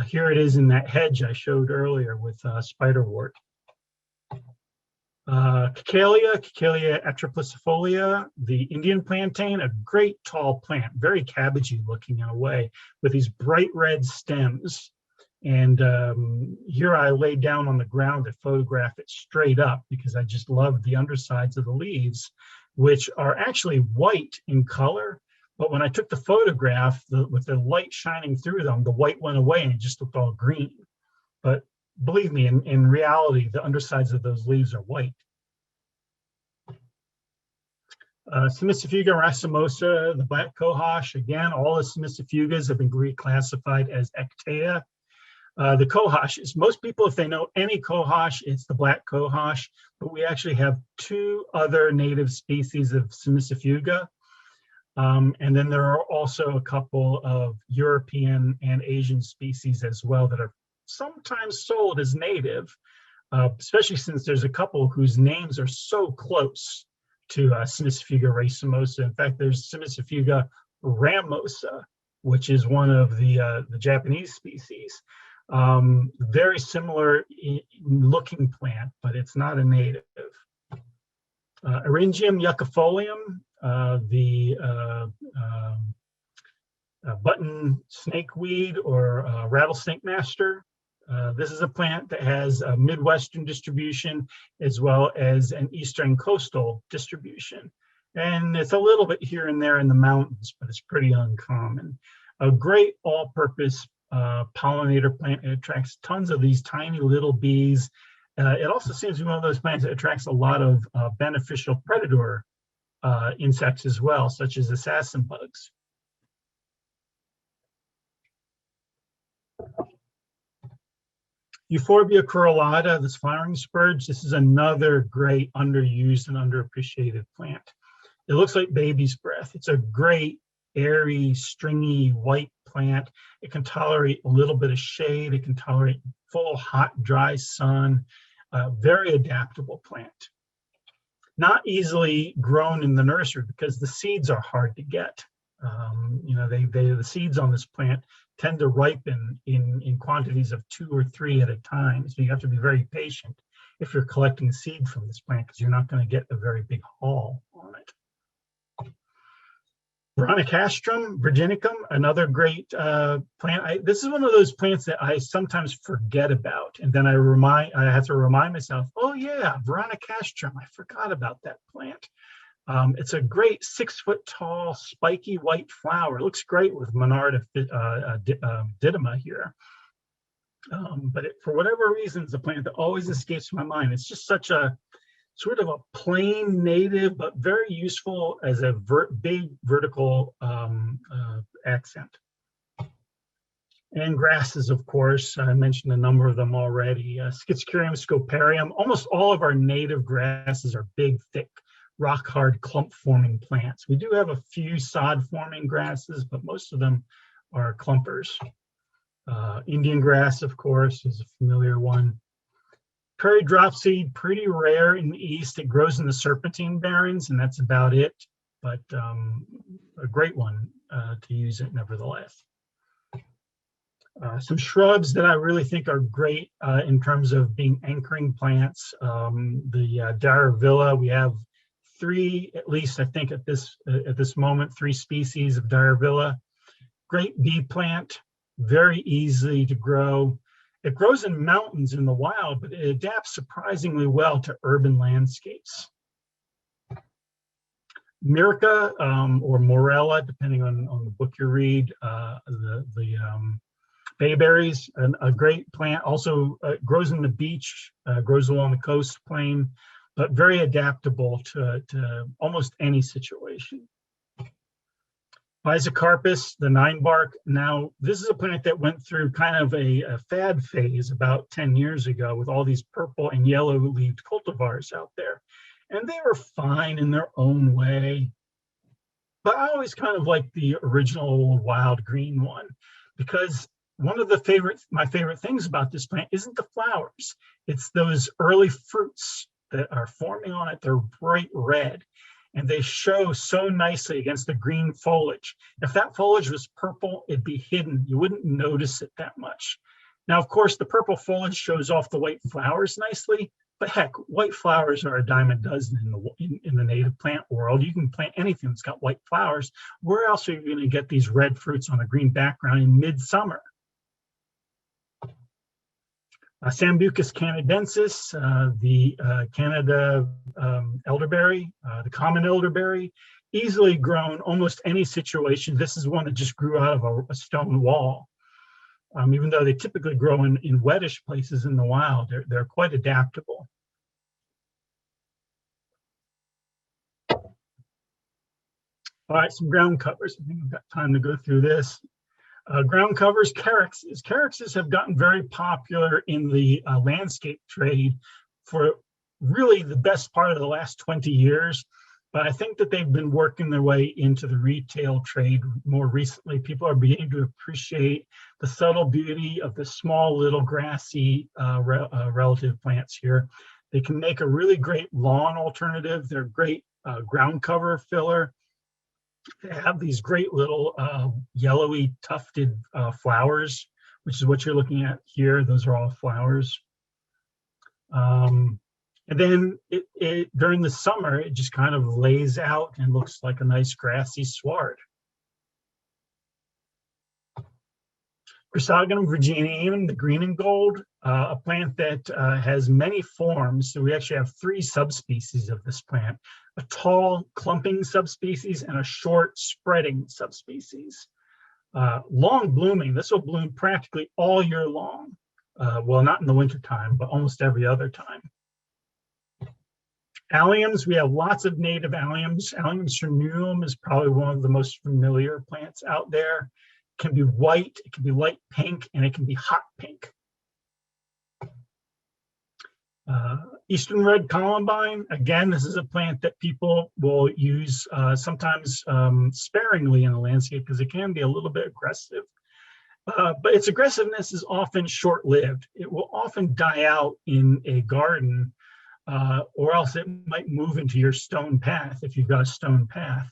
Here it is in that hedge I showed earlier with spiderwort. Cacalia atriplycifolia, the Indian plantain, a great tall plant, very cabbagey looking in a way, with these bright red stems. And here I laid down on the ground to photograph it straight up because I just loved the undersides of the leaves, which are actually white in color. But when I took the photograph, with the light shining through them, the white went away and it just looked all green. But believe me, in reality, the undersides of those leaves are white. Cimicifuga racemosa, the black cohosh, again, all the cimicifugas have been reclassified as ectea. The cohosh, most people, if they know any cohosh, it's the black cohosh, but we actually have two other native species of cimicifuga. And then there are also a couple of European and Asian species as well that are sometimes sold as native, especially since there's a couple whose names are so close to Cimicifuga racemosa. In fact, there's Cimicifuga ramosa, which is one of the Japanese species. Very similar looking plant, but it's not a native. Eryngium yucifolium, the button snakeweed or rattlesnake master. This is a plant that has a Midwestern distribution as well as an Eastern coastal distribution. And it's a little bit here and there in the mountains, but it's pretty uncommon. A great all-purpose pollinator plant. It attracts tons of these tiny little bees. It also seems to be one of those plants that attracts a lot of beneficial predator insects as well, such as assassin bugs. Euphorbia Corollada, this flowering spurge, this is another great underused and underappreciated plant. It looks like baby's breath. It's a great, airy, stringy, white plant. It can tolerate a little bit of shade. It can tolerate full, hot, dry sun. Very adaptable plant. Not easily grown in the nursery because the seeds are hard to get. The seeds on this plant tend to ripen in quantities of 2 or 3 at a time. So you have to be very patient if you're collecting seed from this plant because you're not going to get a very big haul on it. Veronicastrom Virginicum, another great plant. This is one of those plants that I sometimes forget about. And then I have to remind myself, oh yeah, Veronicastrom, I forgot about that plant. It's a great 6-foot tall, spiky white flower. It looks great with Monarda didyma here. But for whatever reason, it's a plant that always escapes my mind. It's just such a sort of a plain native, but very useful as a big vertical accent. And grasses, of course, I mentioned a number of them already. Schizocurium scoparium. Almost all of our native grasses are big, thick, rock-hard clump-forming plants. We do have a few sod-forming grasses, but most of them are clumpers. Indian grass, of course, is a familiar one. Prairie dropseed, pretty rare in the east. It grows in the Serpentine Barrens, and that's about it, but a great one to use it nevertheless. Some shrubs that I really think are great in terms of being anchoring plants. The Dyervilla, we have 3, at least I think at this moment, 3 species of Dyervilla. Great bee plant, very easy to grow. It grows in mountains in the wild, but it adapts surprisingly well to urban landscapes. Myrca or Morella, depending on the book you read, the Bayberries, a great plant, also grows in the beach, grows along the coast plain, but very adaptable to almost any situation. Rhizocarpus, the 9-bark. Now, this is a plant that went through kind of a fad phase about 10 years ago with all these purple and yellow-leaved cultivars out there. And they were fine in their own way. But I always kind of like the original wild green one, because one of my favorite things about this plant isn't the flowers. It's those early fruits that are forming on it. They're bright red, and they show so nicely against the green foliage. If that foliage was purple, it'd be hidden. You wouldn't notice it that much. Now, of course, the purple foliage shows off the white flowers nicely, but heck, white flowers are a dime a dozen in the native plant world. You can plant anything that's got white flowers. Where else are you going to get these red fruits on a green background in midsummer? Sambucus canadensis, the Canada elderberry, the common elderberry, easily grown almost any situation. This is one that just grew out of a stone wall. Even though they typically grow in wettish places in the wild, they're quite adaptable. All right, some ground covers. I think we've got time to go through this. Ground covers, caryxes. Caryxes have gotten very popular in the landscape trade for really the best part of the last 20 years. But I think that they've been working their way into the retail trade more recently. People are beginning to appreciate the subtle beauty of the small little grassy relative plants here. They can make a really great lawn alternative. They're great ground cover filler. They have these great little yellowy tufted flowers, which is what you're looking at here. Those are all flowers. And then during the summer, it just kind of lays out and looks like a nice grassy sward. Chrysogonum virginianum, the green and gold, a plant that has many forms. So we actually have 3 subspecies of this plant: a tall clumping subspecies and a short spreading subspecies. Long blooming, this will bloom practically all year long. Well, not in the wintertime, but almost every other time. Alliums, we have lots of native alliums. Allium cernuum is probably one of the most familiar plants out there. It can be white, it can be light pink, and it can be hot pink. Eastern Red Columbine, again, this is a plant that people will use sometimes sparingly in the landscape because it can be a little bit aggressive. But its aggressiveness is often short-lived. It will often die out in a garden, or else it might move into your stone path if you've got a stone path.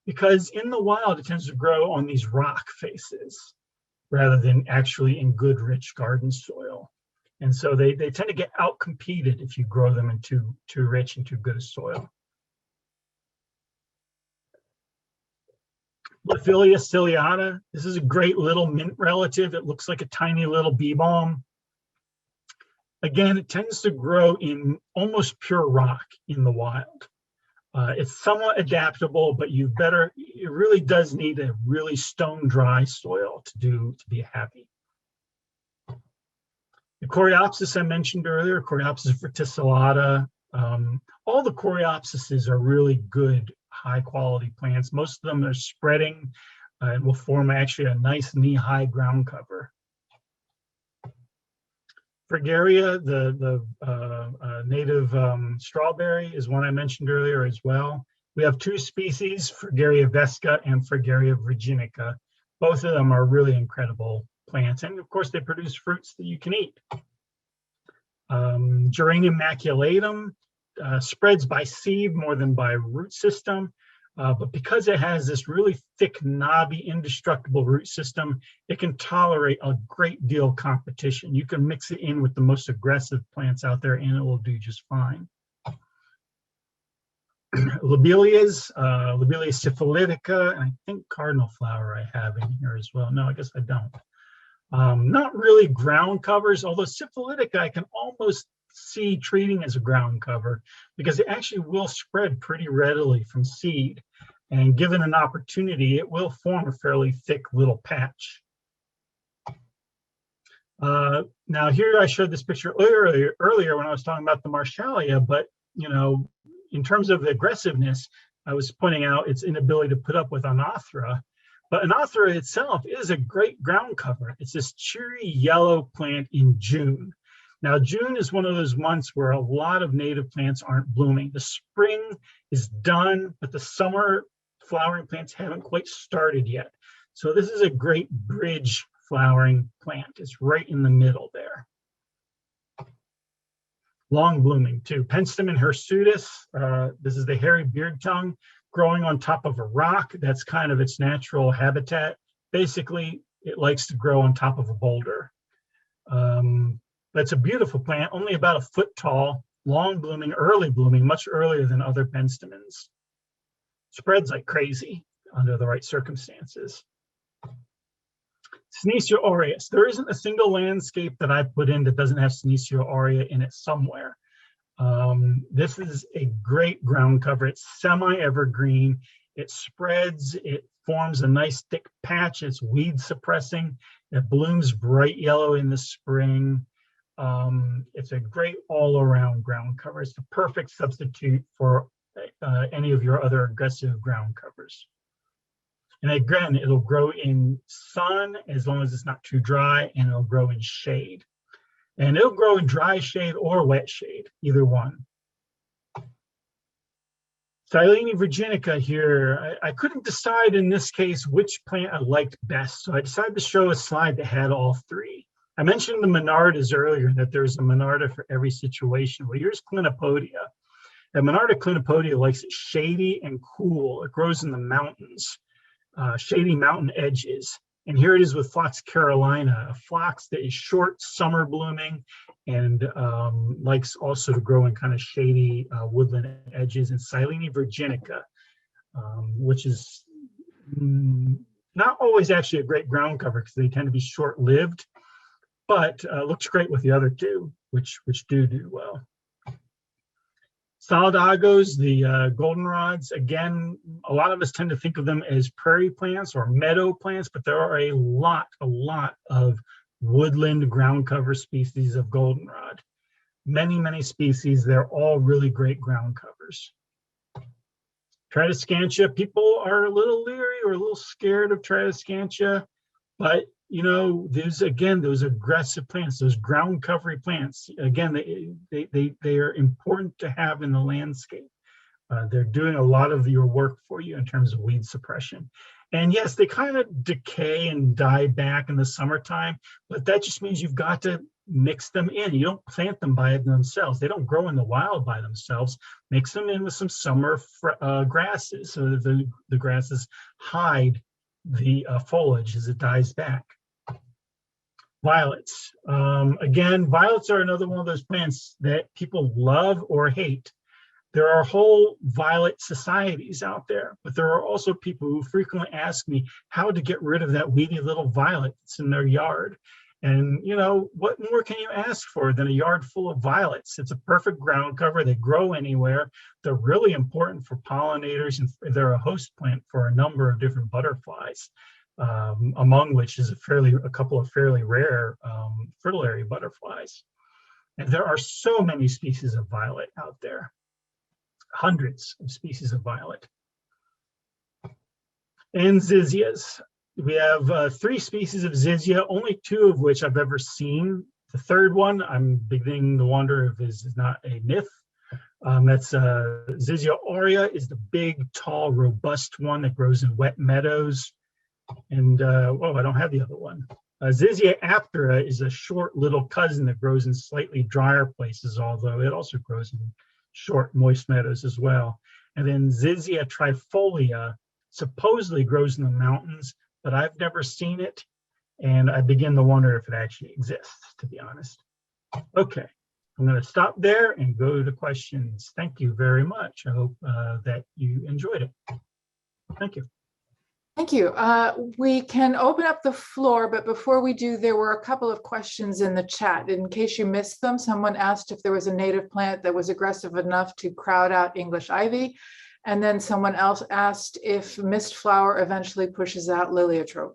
Because in the wild, it tends to grow on these rock faces rather than actually in good, rich garden soil. And so they tend to get out-competed if you grow them in too rich and too good a soil. Laphilia ciliata, this is a great little mint relative. It looks like a tiny little bee balm. Again, it tends to grow in almost pure rock in the wild. It's somewhat adaptable, but it really does need a really stone dry soil to be happy. The Coreopsis I mentioned earlier, Coreopsis verticillata, all the Coreopsises are really good, high quality plants. Most of them are spreading and will form actually a nice knee-high ground cover. Fragaria, the native strawberry, is one I mentioned earlier as well. We have 2 species, Fragaria vesca and Fragaria virginica. Both of them are really incredible plants, and of course they produce fruits that you can eat. Geranium maculatum spreads by seed more than by root system, but because it has this really thick, knobby, indestructible root system, it can tolerate a great deal of competition. You can mix it in with the most aggressive plants out there and it will do just fine. Lobelias, Lobelia syphilitica, and I think cardinal flower I have in here as well. No, I guess I don't. Not really ground covers, although syphilitica I can almost see treating as a ground cover because it actually will spread pretty readily from seed, and given an opportunity it will form a fairly thick little patch. Now here I showed this picture earlier when I was talking about the Marshallia, but you know, in terms of the aggressiveness, I was pointing out its inability to put up with Anothera. But Anothera itself is a great ground cover. It's this cheery yellow plant in June. Now, June is one of those months where a lot of native plants aren't blooming. The spring is done, but the summer flowering plants haven't quite started yet. So this is a great bridge flowering plant. It's right in the middle there. Long blooming too. Penstemon hirsutus. This is the hairy beard tongue growing on top of a rock. That's kind of its natural habitat. Basically, it likes to grow on top of a boulder. That's a beautiful plant, only about a foot tall, long blooming, early blooming, much earlier than other penstemons. Spreads like crazy under the right circumstances. Sinister Aureus. There isn't a single landscape that I put in that doesn't have Sinister Aureus in it somewhere. This is a great ground cover. It's semi-evergreen. It spreads. It forms a nice thick patch. It's weed suppressing. It blooms bright yellow in the spring. It's a great all-around ground cover. It's the perfect substitute for any of your other aggressive ground covers. And again, it'll grow in sun as long as it's not too dry, and it'll grow in shade. And it'll grow in dry shade or wet shade, either one. Staliniferous Virginica here. I couldn't decide in this case which plant I liked best, so I decided to show a slide that had all three. I mentioned the Monardas earlier, that there's a Monarda for every situation. Well, here's Clinipodia. The Monarda Clinipodia likes it shady and cool. It grows in the mountains, shady mountain edges. And here it is with Phlox Carolina, a phlox that is short, summer blooming, and likes also to grow in kind of shady woodland edges. And Staliniferous Virginica, which is not always actually a great ground cover because they tend to be short-lived, but looks great with the other two, which do well. Solidagos, the goldenrods, again, a lot of us tend to think of them as prairie plants or meadow plants, but there are a lot of woodland ground cover species of goldenrod. Many species. They're all really great ground covers. Tradescantia, people are a little leery or a little scared of Tradescantia, but you know, there's again those aggressive plants, those ground covering plants. Again, they are important to have in the landscape. They're doing a lot of your work for you in terms of weed suppression. And yes, they kind of decay and die back in the summertime, but that just means you've got to mix them in. You don't plant them by themselves. They don't grow in the wild by themselves. Mix them in with some summer grasses so that the grasses hide the foliage as it dies back. Violets. Again, violets are another one of those plants that people love or hate. There are whole violet societies out there, but there are also people who frequently ask me how to get rid of that weedy little violet that's in their yard. And you know, what more can you ask for than a yard full of violets? It's a perfect ground cover. They grow anywhere. They're really important for pollinators, and they're a host plant for a number of different butterflies, among which is a couple of fairly rare fritillary butterflies. And there are so many species of violet out there. Hundreds of species of violet. And zizias. We have 3 species of zizia, only 2 of which I've ever seen. The third one, I'm beginning to wonder if this is not a myth. That's Zizia aurea is the big, tall, robust one that grows in wet meadows. And, I don't have the other one. Zizia aptera is a short little cousin that grows in slightly drier places, although it also grows in short, moist meadows as well. And then Zizia trifolia supposedly grows in the mountains, but I've never seen it. And I begin to wonder if it actually exists, to be honest. Okay, I'm going to stop there and go to questions. Thank you very much. I hope that you enjoyed it. Thank you. Thank you. We can open up the floor, but before we do, there were a couple of questions in the chat. In case you missed them, someone asked if there was a native plant that was aggressive enough to crowd out English ivy. And then someone else asked if mist flower eventually pushes out liliotrope.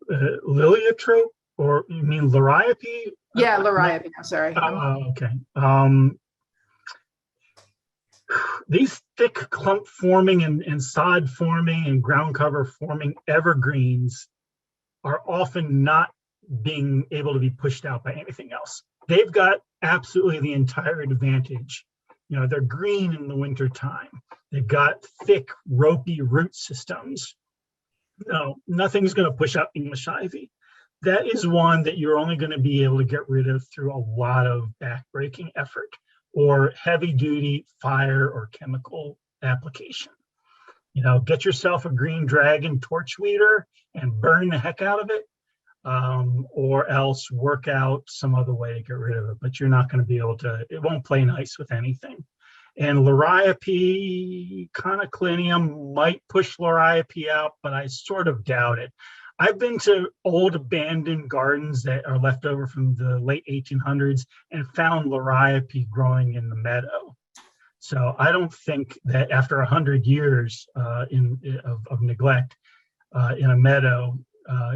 Liliotrope? or you mean Liriope? Yeah, Liriope, I'm sorry. Okay. These thick clump forming and sod forming and ground cover forming evergreens are often not being able to be pushed out by anything else. They've got absolutely the entire advantage. You know, they're green in the winter time. They've got thick, ropey root systems. No, nothing's going to push out English ivy. That is one that you're only going to be able to get rid of through a lot of backbreaking effort or heavy duty fire or chemical application. You know, get yourself a green dragon torch weeder and burn the heck out of it, or else work out some other way to get rid of it. But you're not going to be able to, it won't play nice with anything. And Liriope conoclinium might push Liriope out, but I sort of doubt it. I've been to old abandoned gardens that are left over from the late 1800s and found Liriope growing in the meadow. So I don't think that after 100 years of neglect in a meadow,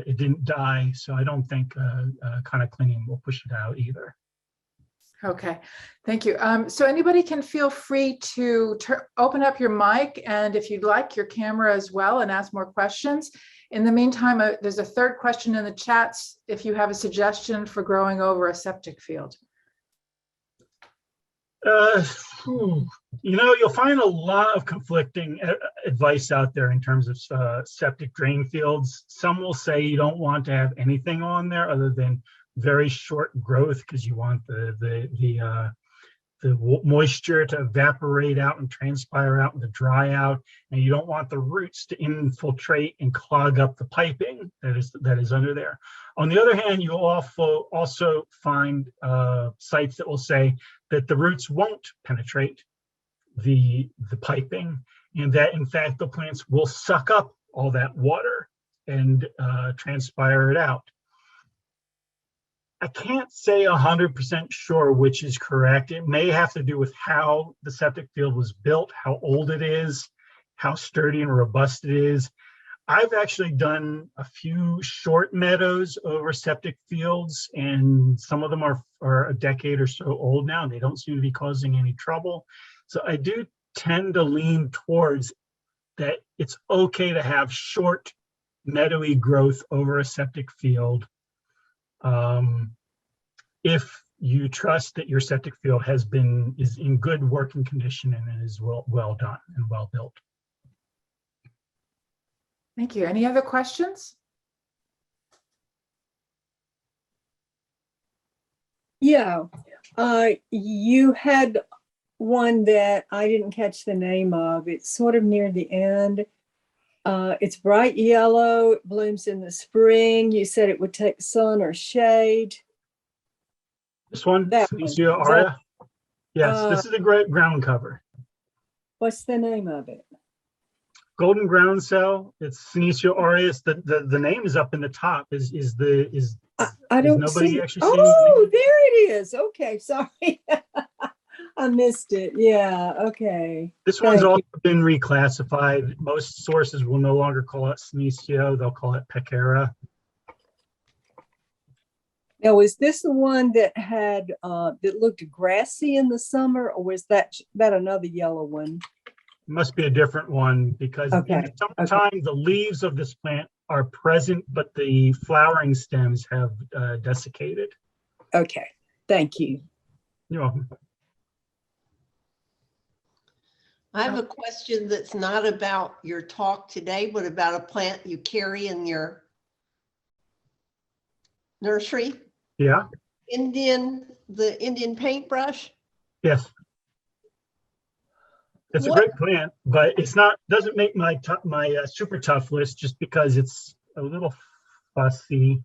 it didn't die. So I don't think conoclinium will push it out either. Okay, thank you. So anybody can feel free to open up your mic, and if you'd like, your camera as well, and ask more questions. In the meantime, there's a third question in the chats if you have a suggestion for growing over a septic field. You know, you'll find a lot of conflicting advice out there in terms of septic drain fields. Some will say you don't want to have anything on there other than very short growth because you want the moisture to evaporate out and transpire out and to dry out, and you don't want the roots to infiltrate and clog up the piping that is under there. On the other hand, you'll also find sites that will say that the roots won't penetrate the piping, and that in fact the plants will suck up all that water and transpire it out. I can't say 100% sure which is correct. It may have to do with how the septic field was built, how old it is, how sturdy and robust it is. I've actually done a few short meadows over septic fields, and some of them are a decade or so old now. They don't seem to be causing any trouble. So I do tend to lean towards that it's okay to have short meadowy growth over a septic field. If you trust that your septic field is in good working condition and is well done and well built. Thank you. Any other questions? Yeah, you had one that I didn't catch the name of. It's sort of near the end. It's bright yellow, it blooms in the spring. You said it would take sun or shade. This one, Sinister Aureus. Yes, this is a great ground cover. What's the name of it? Golden ground cell. It's Sinister Aureus. The name is up in the top. I don't nobody see. Actually oh, there it is. Okay, sorry. I missed it. Yeah, okay. This one's also been reclassified. Most sources will no longer call it Senecio, they'll call it Pecara. Now, is this the one that had that looked grassy in the summer, or was that another yellow one? Must be a different one because in the summertime, the leaves of this plant are present, but the flowering stems have desiccated. Okay, thank you. You're welcome. I have a question that's not about your talk today, but about a plant you carry in your nursery. Yeah. The Indian paintbrush. Yes. It's a great plant, but doesn't make my super tough list just because it's a little fussy.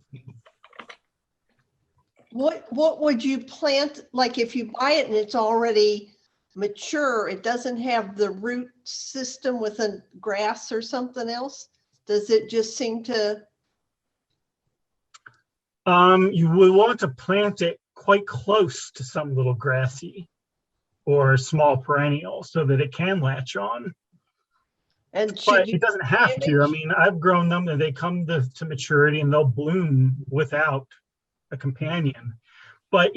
What would you plant? Like if you buy it and it's already mature, it doesn't have the root system with a grass or something else? Does it just seem to? You will want to plant it quite close to some little grassy or small perennial so that it can latch on. And but it doesn't have to. I mean, I've grown them and they come to maturity and they'll bloom without a companion. But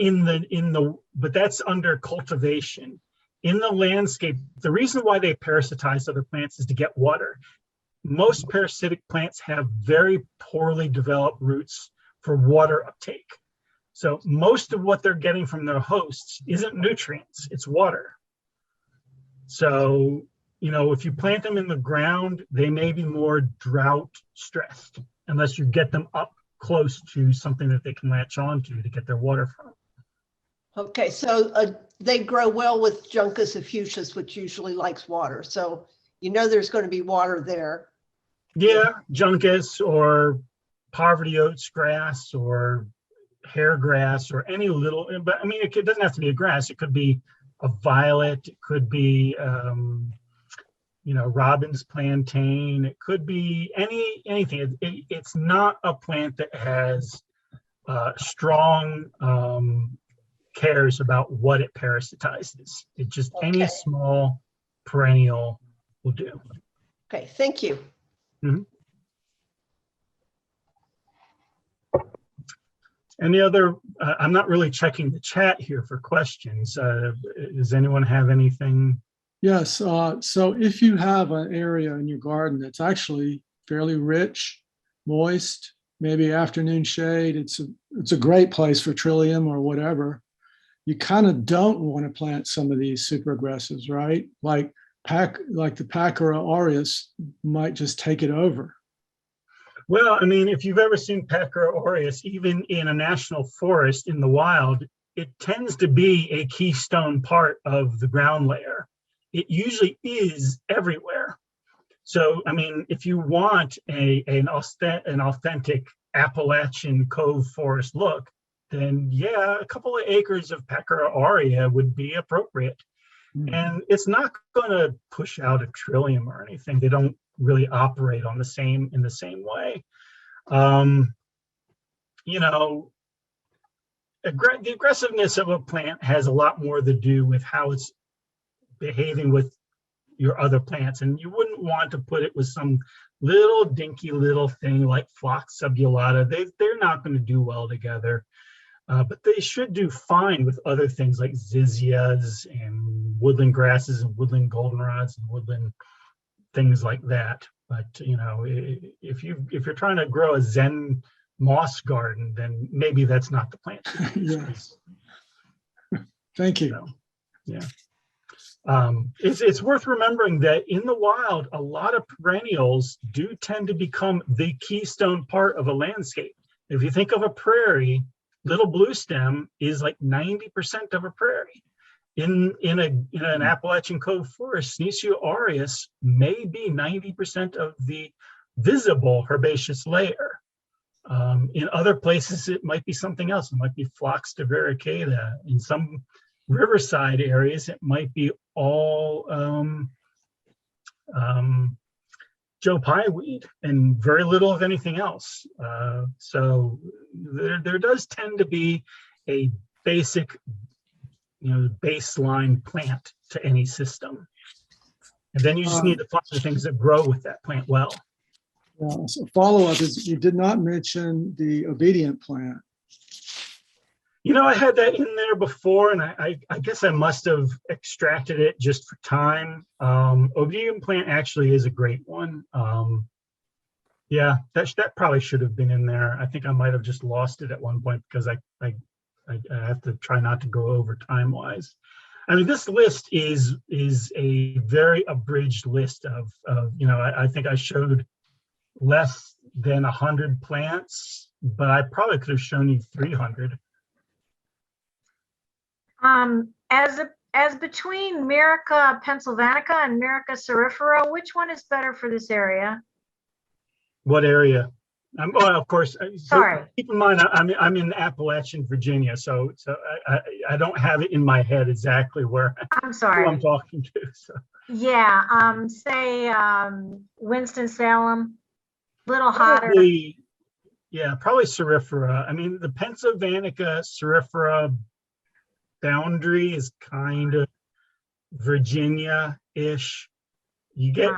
but that's under cultivation. In the landscape, the reason why they parasitize other plants is to get water. Most parasitic plants have very poorly developed roots for water uptake. So most of what they're getting from their hosts isn't nutrients, it's water. So, if you plant them in the ground, they may be more drought stressed unless you get them up close to something that they can latch onto to get their water from. Okay, so they grow well with Juncus effusius, which usually likes water. So there's going to be water there. Yeah, Juncus or poverty oats grass or hair grass or any little, but I mean, it doesn't have to be a grass. It could be a violet. It could be, Robin's plantain. It could be anything. It's not a plant that has strong cares about what it parasitizes. It just any small perennial will do. Okay, thank you. Mm-hmm. Any other, I'm not really checking the chat here for questions. Does anyone have anything? Yes, so if you have an area in your garden that's actually fairly rich, moist, maybe afternoon shade, it's a great place for Trillium or whatever. You kind of don't want to plant some of these super aggressives, right? Like the Packer aureus might just take it over. Well, I mean, if you've ever seen Packer aureus, even in a national forest in the wild, it tends to be a keystone part of the ground layer. It usually is everywhere. So, I mean, if you want an authentic Appalachian Cove forest look, then yeah, a couple of acres of Packer aurea would be appropriate. Mm. And it's not going to push out a Trillium or anything. They don't really operate in the same way. The aggressiveness of a plant has a lot more to do with how it's behaving with your other plants, and you wouldn't want to put it with some little dinky little thing like Phlox subulata. They're not going to do well together. But they should do fine with other things like zizias and woodland grasses and woodland goldenrods and woodland things like that. But if you're trying to grow a Zen moss garden, then maybe that's not the plant. Yes. Thank you. So, yeah. It's worth remembering that in the wild, a lot of perennials do tend to become the keystone part of a landscape. If you think of a prairie, little blue stem is like 90% of a prairie. In an Appalachian Cove forest, Sinister Aureus may be 90% of the visible herbaceous layer. In other places, it might be something else. It might be Phlox divaricata. In some riverside areas, it might be all Joe Pye weed and very little of anything else. So there does tend to be a basic, baseline plant to any system. And then you just need to find the things that grow with that plant well. So follow-up is you did not mention the obedient plant. I had that in there before, and I guess I must have extracted it just for time. Obedient plant actually is a great one. Yeah, that probably should have been in there. I think I might have just lost it at one point because I have to try not to go over time-wise. I mean, this list is a very abridged list of I think I showed less than 100 plants, but I probably could have shown you 300. As between Myrica pennsylvanica and Myrica cerifera, which one is better for this area? What area? Of course. Sorry. Keep in mind, I'm in Appalachian, Virginia, so I don't have it in my head exactly where I'm sorry. who I'm talking to. So. Yeah. Say Winston-Salem, little hotter. Yeah, probably cerifera. I mean, the Pennsylvanica cerifera boundary is kind of Virginia-ish. You get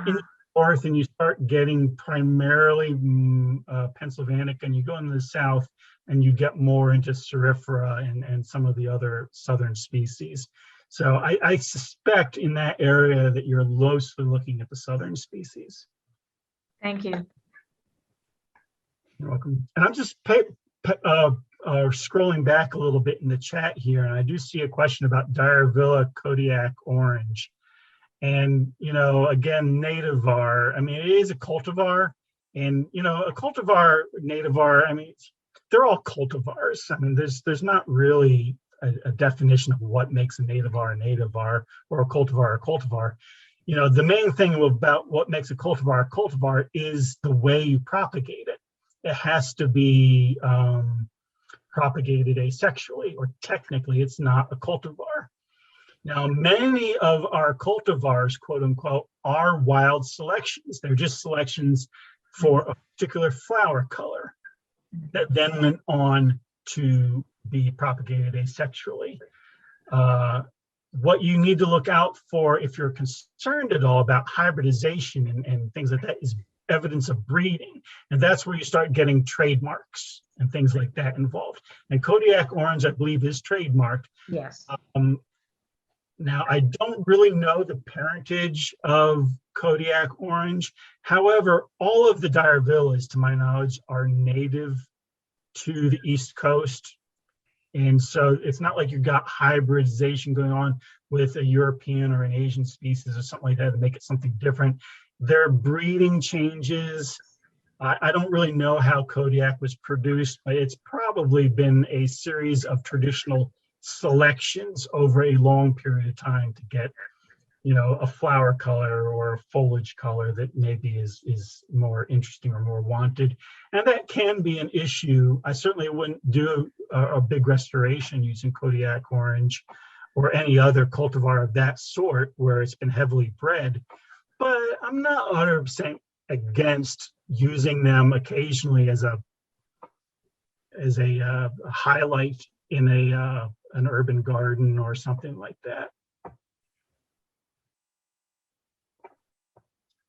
north and you start getting primarily Pennsylvanica, and you go into the south and you get more into Cerifera and some of the other southern species. So I suspect in that area that you're mostly looking at the southern species. Thank you. You're welcome. And I'm just scrolling back a little bit in the chat here, and I do see a question about Diarvilla Kodiak orange. And, you know, again, nativar, I mean, it is a cultivar, and, you know, a cultivar, nativar, I mean, they're all cultivars. I mean, there's not really a definition of what makes a nativar or a cultivar. You know, the main thing about what makes a cultivar is the way you propagate it. It has to be propagated asexually, or technically it's not a cultivar. Now, many of our cultivars, quote unquote, are wild selections. They're just selections for a particular flower color that then went on to be propagated asexually. What you need to look out for if you're concerned at all about hybridization and things like that is evidence of breeding. And that's where you start getting trademarks and things like that involved. And Kodiak orange, I believe, is trademarked. Yes. Now, I don't really know the parentage of Kodiak orange. However, all of the Diarvillas, to my knowledge, are native to the East Coast. And so it's not like you've got hybridization going on with a European or an Asian species or something like that to make it something different. There are breeding changes. I don't really know how Kodiak was produced, but it's probably been a series of traditional selections over a long period of time to get, you know, a flower color or a foliage color that maybe is more interesting or more wanted. And that can be an issue. I certainly wouldn't do a big restoration using Kodiak orange or any other cultivar of that sort where it's been heavily bred, but I'm not 100% against using them occasionally as a highlight in an urban garden or something like that.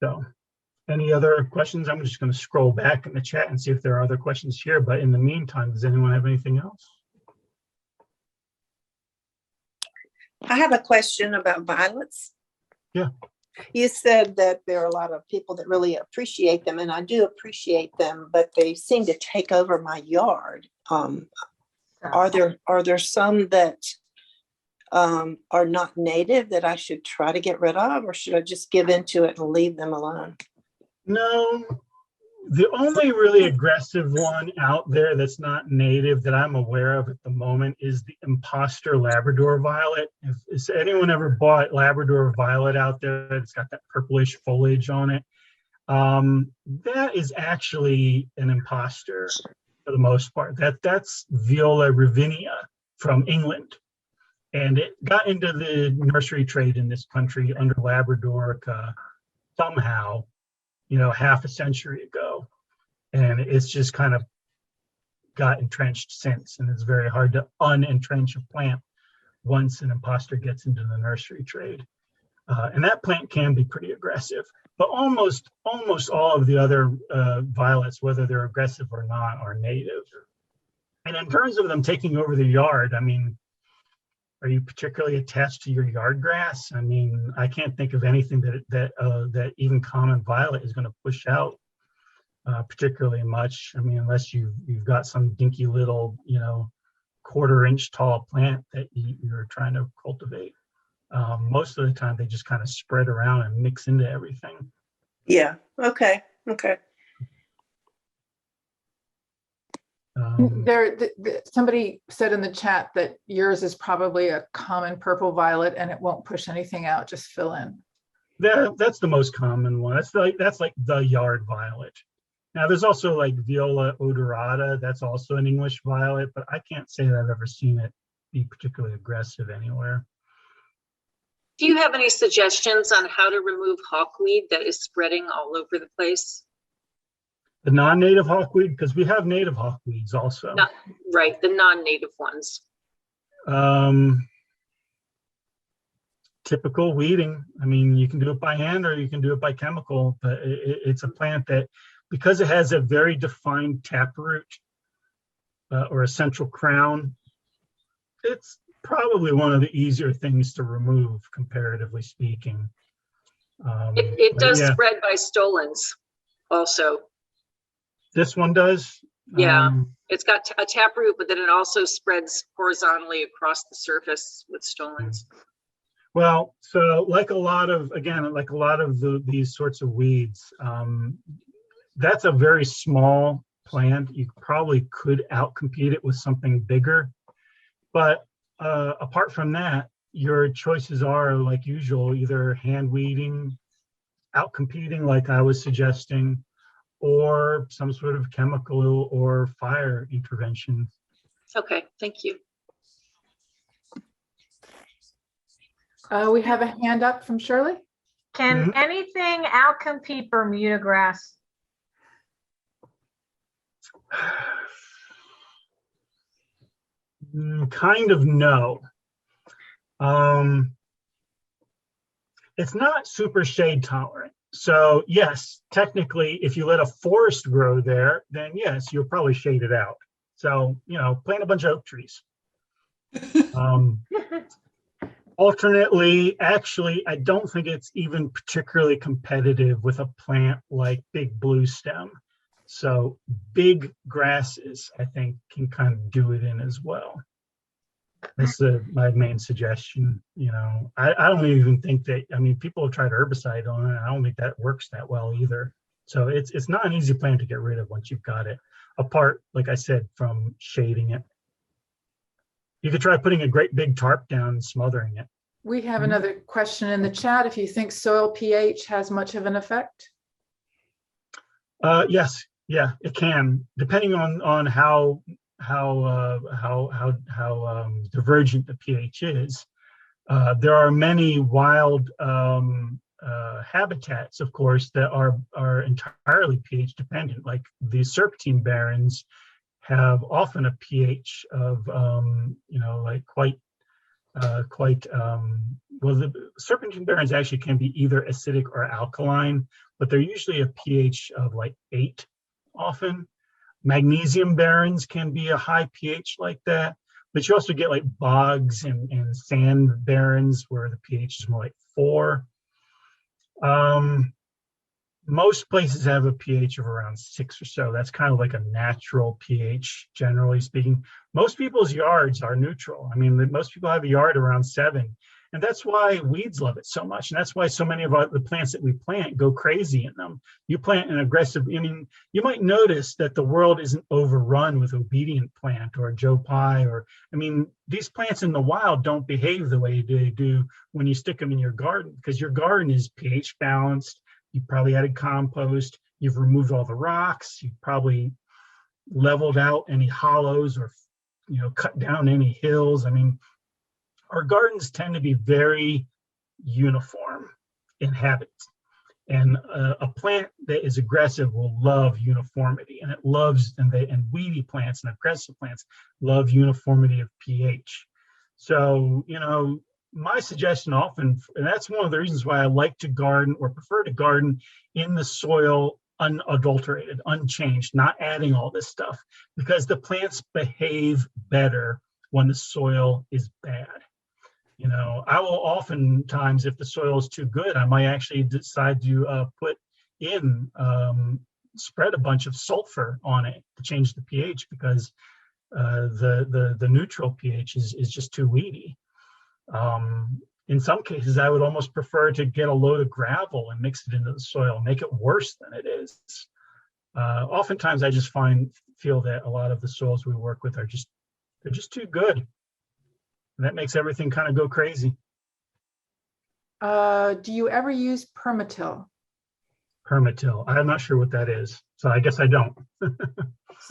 So, any other questions? I'm just going to scroll back in the chat and see if there are other questions here. But in the meantime, does anyone have anything else? I have a question about violets. Yeah. You said that there are a lot of people that really appreciate them, and I do appreciate them, but they seem to take over my yard. Are there some that are not native that I should try to get rid of, or should I just give into it and leave them alone? No, the only really aggressive one out there that's not native that I'm aware of at the moment is the imposter Labrador Violet. If anyone ever bought Labrador Violet out there, it's got that purplish foliage on it. That is actually an imposter for the most part. That's Viola Ravinia from England. And it got into the nursery trade in this country under Labradorica somehow, you know, half a century ago. And it's just kind of got entrenched since. And it's very hard to unentrench a plant once an imposter gets into the nursery trade. And that plant can be pretty aggressive. But almost all of the other violets, whether they're aggressive or not, are native. And in terms of them taking over the yard, I mean, are you particularly attached to your yard grass? I mean, I can't think of anything that even common violet is going to push out particularly much. I mean, unless you've got some dinky little, you know, 1/4 inch tall plant that you're trying to cultivate. Most of the time, they just kind of spread around and mix into everything. Yeah. Okay. Somebody said in the chat that yours is probably a common purple violet and it won't push anything out, just fill in. That's the most common one. That's like the yard violet. Now there's also like Viola odorata. That's also an English violet, but I can't say that I've ever seen it be particularly aggressive anywhere. Do you have any suggestions on how to remove hawkweed that is spreading all over the place? The non-native hawkweed, because we have native hawkweeds also. Right, the non-native ones. typical weeding. I mean, you can do it by hand or you can do it by chemical, but it's a plant that, because it has a very defined taproot or a central crown, it's probably one of the easier things to remove, comparatively speaking. It But does yeah, spread by stolons also. this one does. Yeah, it's got a taproot, but then it also spreads horizontally across the surface with stolons. Well, so like a lot of these sorts of weeds, that's a very small plant. You probably could outcompete it with something bigger. But apart from that, your choices are, like usual, either hand weeding, outcompeting like I was suggesting, or some sort of chemical or fire intervention. Okay, thank you. We have a hand up from Shirley. Can anything outcompete Bermuda grass? Kind of no. It's not super shade tolerant. So yes, technically, if you let a forest grow there, then yes, you'll probably shade it out. So, you know, plant a bunch of oak trees. Alternately, actually, I don't think it's even particularly competitive with a plant like big blue stem. So big grasses, I think, can kind of do it in as well. That's my main suggestion. You know, I don't even think that, I mean, people have tried herbicide on it. I don't think that works that well either. So it's not an easy plant to get rid of once you've got it, apart, like I said, from shading it. You could try putting a great big tarp down and smothering it. We have another question in the chat. If you think soil pH has much of an effect? Yes, yeah, it can, depending on how divergent the pH is. There are many wild habitats, of course, that are entirely pH dependent. Like the Serpentine Barrens have often a pH of you know, like quite well, the Serpentine Barrens actually can be either acidic or alkaline, but they're usually a pH of like 8 often. Magnesium barrens can be a high pH like that, but you also get like bogs and sand barrens where the pH is more like 4. Most places have a pH of around 6 or so. That's kind of like a natural pH, generally speaking. Most people's yards are neutral. I mean, most people have a yard around 7. And that's why weeds love it so much. And that's why so many of the plants that we plant go crazy in them. You plant an aggressive, I mean, you might notice that the world isn't overrun with obedient plant or Joe Pye, or, I mean, these plants in the wild don't behave the way they do when you stick them in your garden, because your garden is pH balanced. You probably added compost, you've removed all the rocks, you've probably leveled out any hollows or, you know, cut down any hills. I mean, our gardens tend to be very uniform in habit. And a plant that is aggressive will love uniformity, and it loves, and weedy plants and aggressive plants love uniformity of pH. So, you know, my suggestion often, and that's one of the reasons why I like to garden or prefer to garden in the soil unadulterated, unchanged, not adding all this stuff, because the plants behave better when the soil is bad. You know, I will oftentimes, if the soil is too good, I might actually decide to spread a bunch of sulfur on it to change the pH, because the neutral pH is just too weedy. In some cases, I would almost prefer to get a load of gravel and mix it into the soil, make it worse than it is. Oftentimes, I just feel that a lot of the soils we work with they're just too good. And that makes everything kind of go crazy. Do you ever use permatil? Permatil, I'm not sure what that is, so I guess I don't.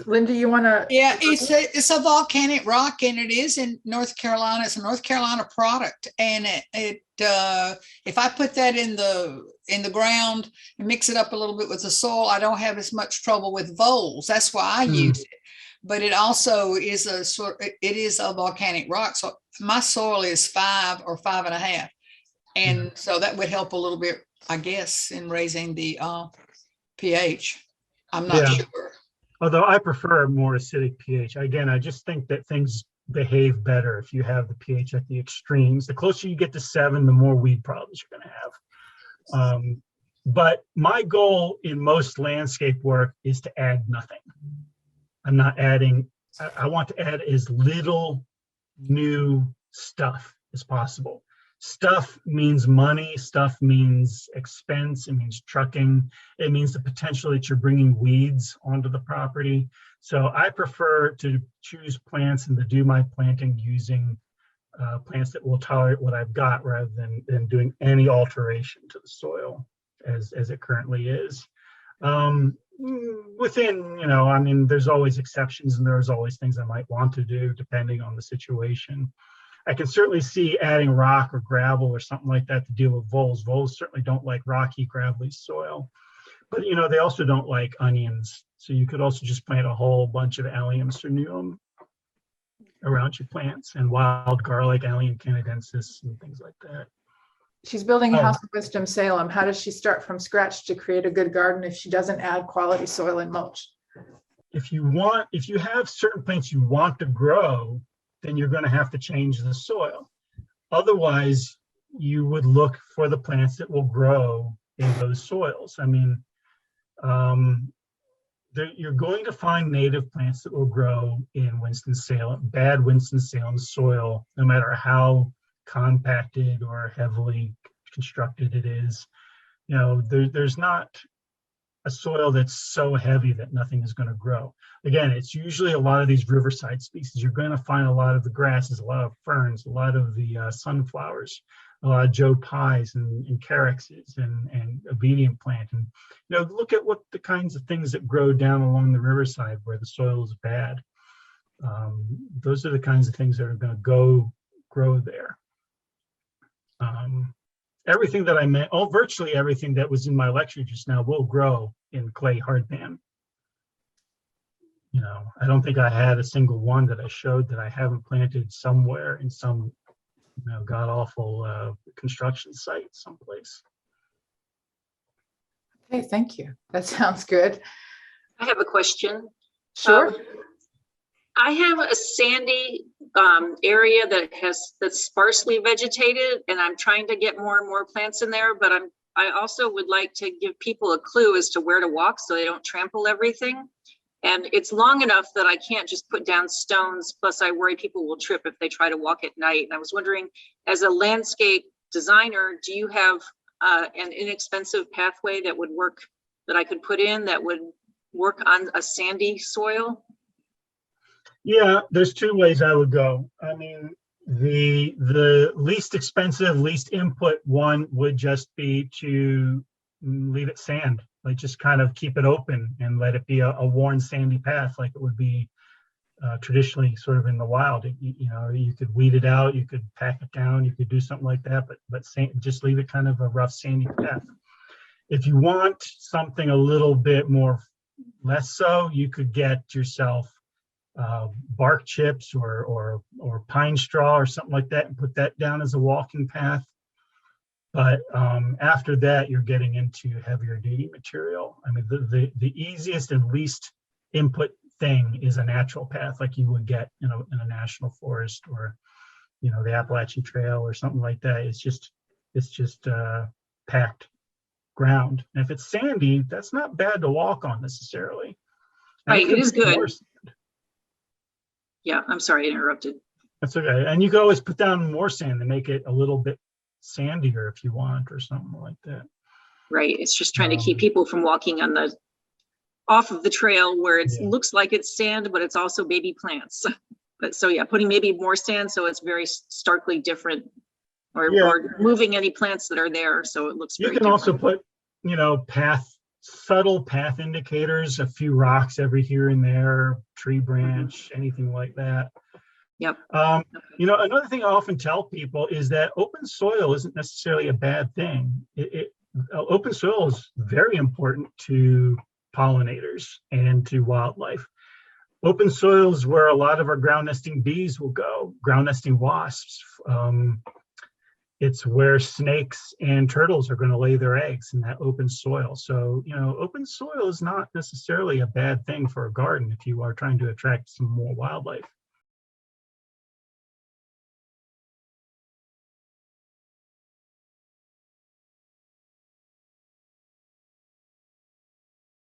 Linda, you want to? Yeah, it's a volcanic rock, and it is in North Carolina. It's a North Carolina product, and if I put that in the ground and mix it up a little bit with the soil, I don't have as much trouble with voles. That's why I use it. But it also is a volcanic rock. So my soil is 5 or 5.5. And so that would help a little bit, I guess, in raising the pH. I'm not Yeah. sure. Although I prefer a more acidic pH. Again, I just think that things behave better if you have the pH at the extremes. The closer you get to 7, the more weed problems you're going to have. But my goal in most landscape work is to add nothing. I'm not adding, I want to add as little new stuff as possible. Stuff means money, stuff means expense, it means trucking, it means the potential that you're bringing weeds onto the property. So I prefer to choose plants and to do my planting using plants that will tolerate what I've got rather than doing any alteration to the soil as it currently is. Within, you know, I mean, there's always exceptions and there's always things I might want to do depending on the situation. I can certainly see adding rock or gravel or something like that to deal with voles. Voles certainly don't like rocky, gravelly soil, but you know, they also don't like onions. So you could also just plant a whole bunch of Allium cernuum around your plants and wild garlic, Allium canadensis and things like that. She's building a house of wisdom, Salem. How does she start from scratch to create a good garden if she doesn't add quality soil and mulch? If you have certain plants you want to grow, then you're going to have to change the soil. Otherwise, you would look for the plants that will grow in those soils. I mean, you're going to find native plants that will grow in Winston-Salem, bad Winston-Salem soil, no matter how compacted or heavily constructed it is. You know, there's not a soil that's so heavy that nothing is going to grow. Again, it's usually a lot of these riverside species. You're going to find a lot of the grasses, a lot of ferns, a lot of the sunflowers, a lot of Joe Pies and Caryxes and obedient plant. And, you know, look at what the kinds of things that grow down along the riverside where the soil is bad. Those are the kinds of things that are going to grow there. Everything that I meant, virtually everything that was in my lecture just now will grow in clay hardpan. You know, I don't think I had a single one that I showed that I haven't planted somewhere in some, you know, god-awful construction site someplace. Okay, thank you. That sounds good. I have a question. Sure. I have a sandy area that's sparsely vegetated, and I'm trying to get more and more plants in there, but I also would like to give people a clue as to where to walk so they don't trample everything. And it's long enough that I can't just put down stones, plus I worry people will trip if they try to walk at night. And I was wondering, as a landscape designer, do you have an inexpensive pathway that would work, that I could put in that would work on a sandy soil? Yeah, there's 2 ways I would go. I mean, the least expensive, least input one would just be to leave it sand, like just kind of keep it open and let it be a worn sandy path like it would be traditionally sort of in the wild. You know, you could weed it out, you could pack it down, you could do something like that, but just leave it kind of a rough sandy path. If you want something a little bit more less so, you could get yourself bark chips or pine straw or something like that and put that down as a walking path. But after that, you're getting into heavier duty material. I mean, the easiest and least input thing is a natural path like you would get, you know, in a national forest or, you know, the Appalachian Trail or something like that. It's just packed ground. And if it's sandy, that's not bad to walk on necessarily. Right, it is good. Yeah, I'm sorry, I interrupted. That's okay. And you can always put down more sand to make it a little bit sandier if you want or something like that. Right, it's just trying to keep people from walking on off of the trail where it looks like it's sand, but it's also baby plants. But so yeah, putting maybe more sand so it's very starkly different, or moving any plants that are there so it looks very different. Also put, you know, subtle path indicators, a few rocks every here and there, tree branch, anything like that. Yep. You know, another thing I often tell people is that open soil isn't necessarily a bad thing. Open soil is very important to pollinators and to wildlife. Open soil is where a lot of our ground nesting bees will go, ground nesting wasps. It's where snakes and turtles are going to lay their eggs, in that open soil. So, you know, open soil is not necessarily a bad thing for a garden if you are trying to attract some more wildlife.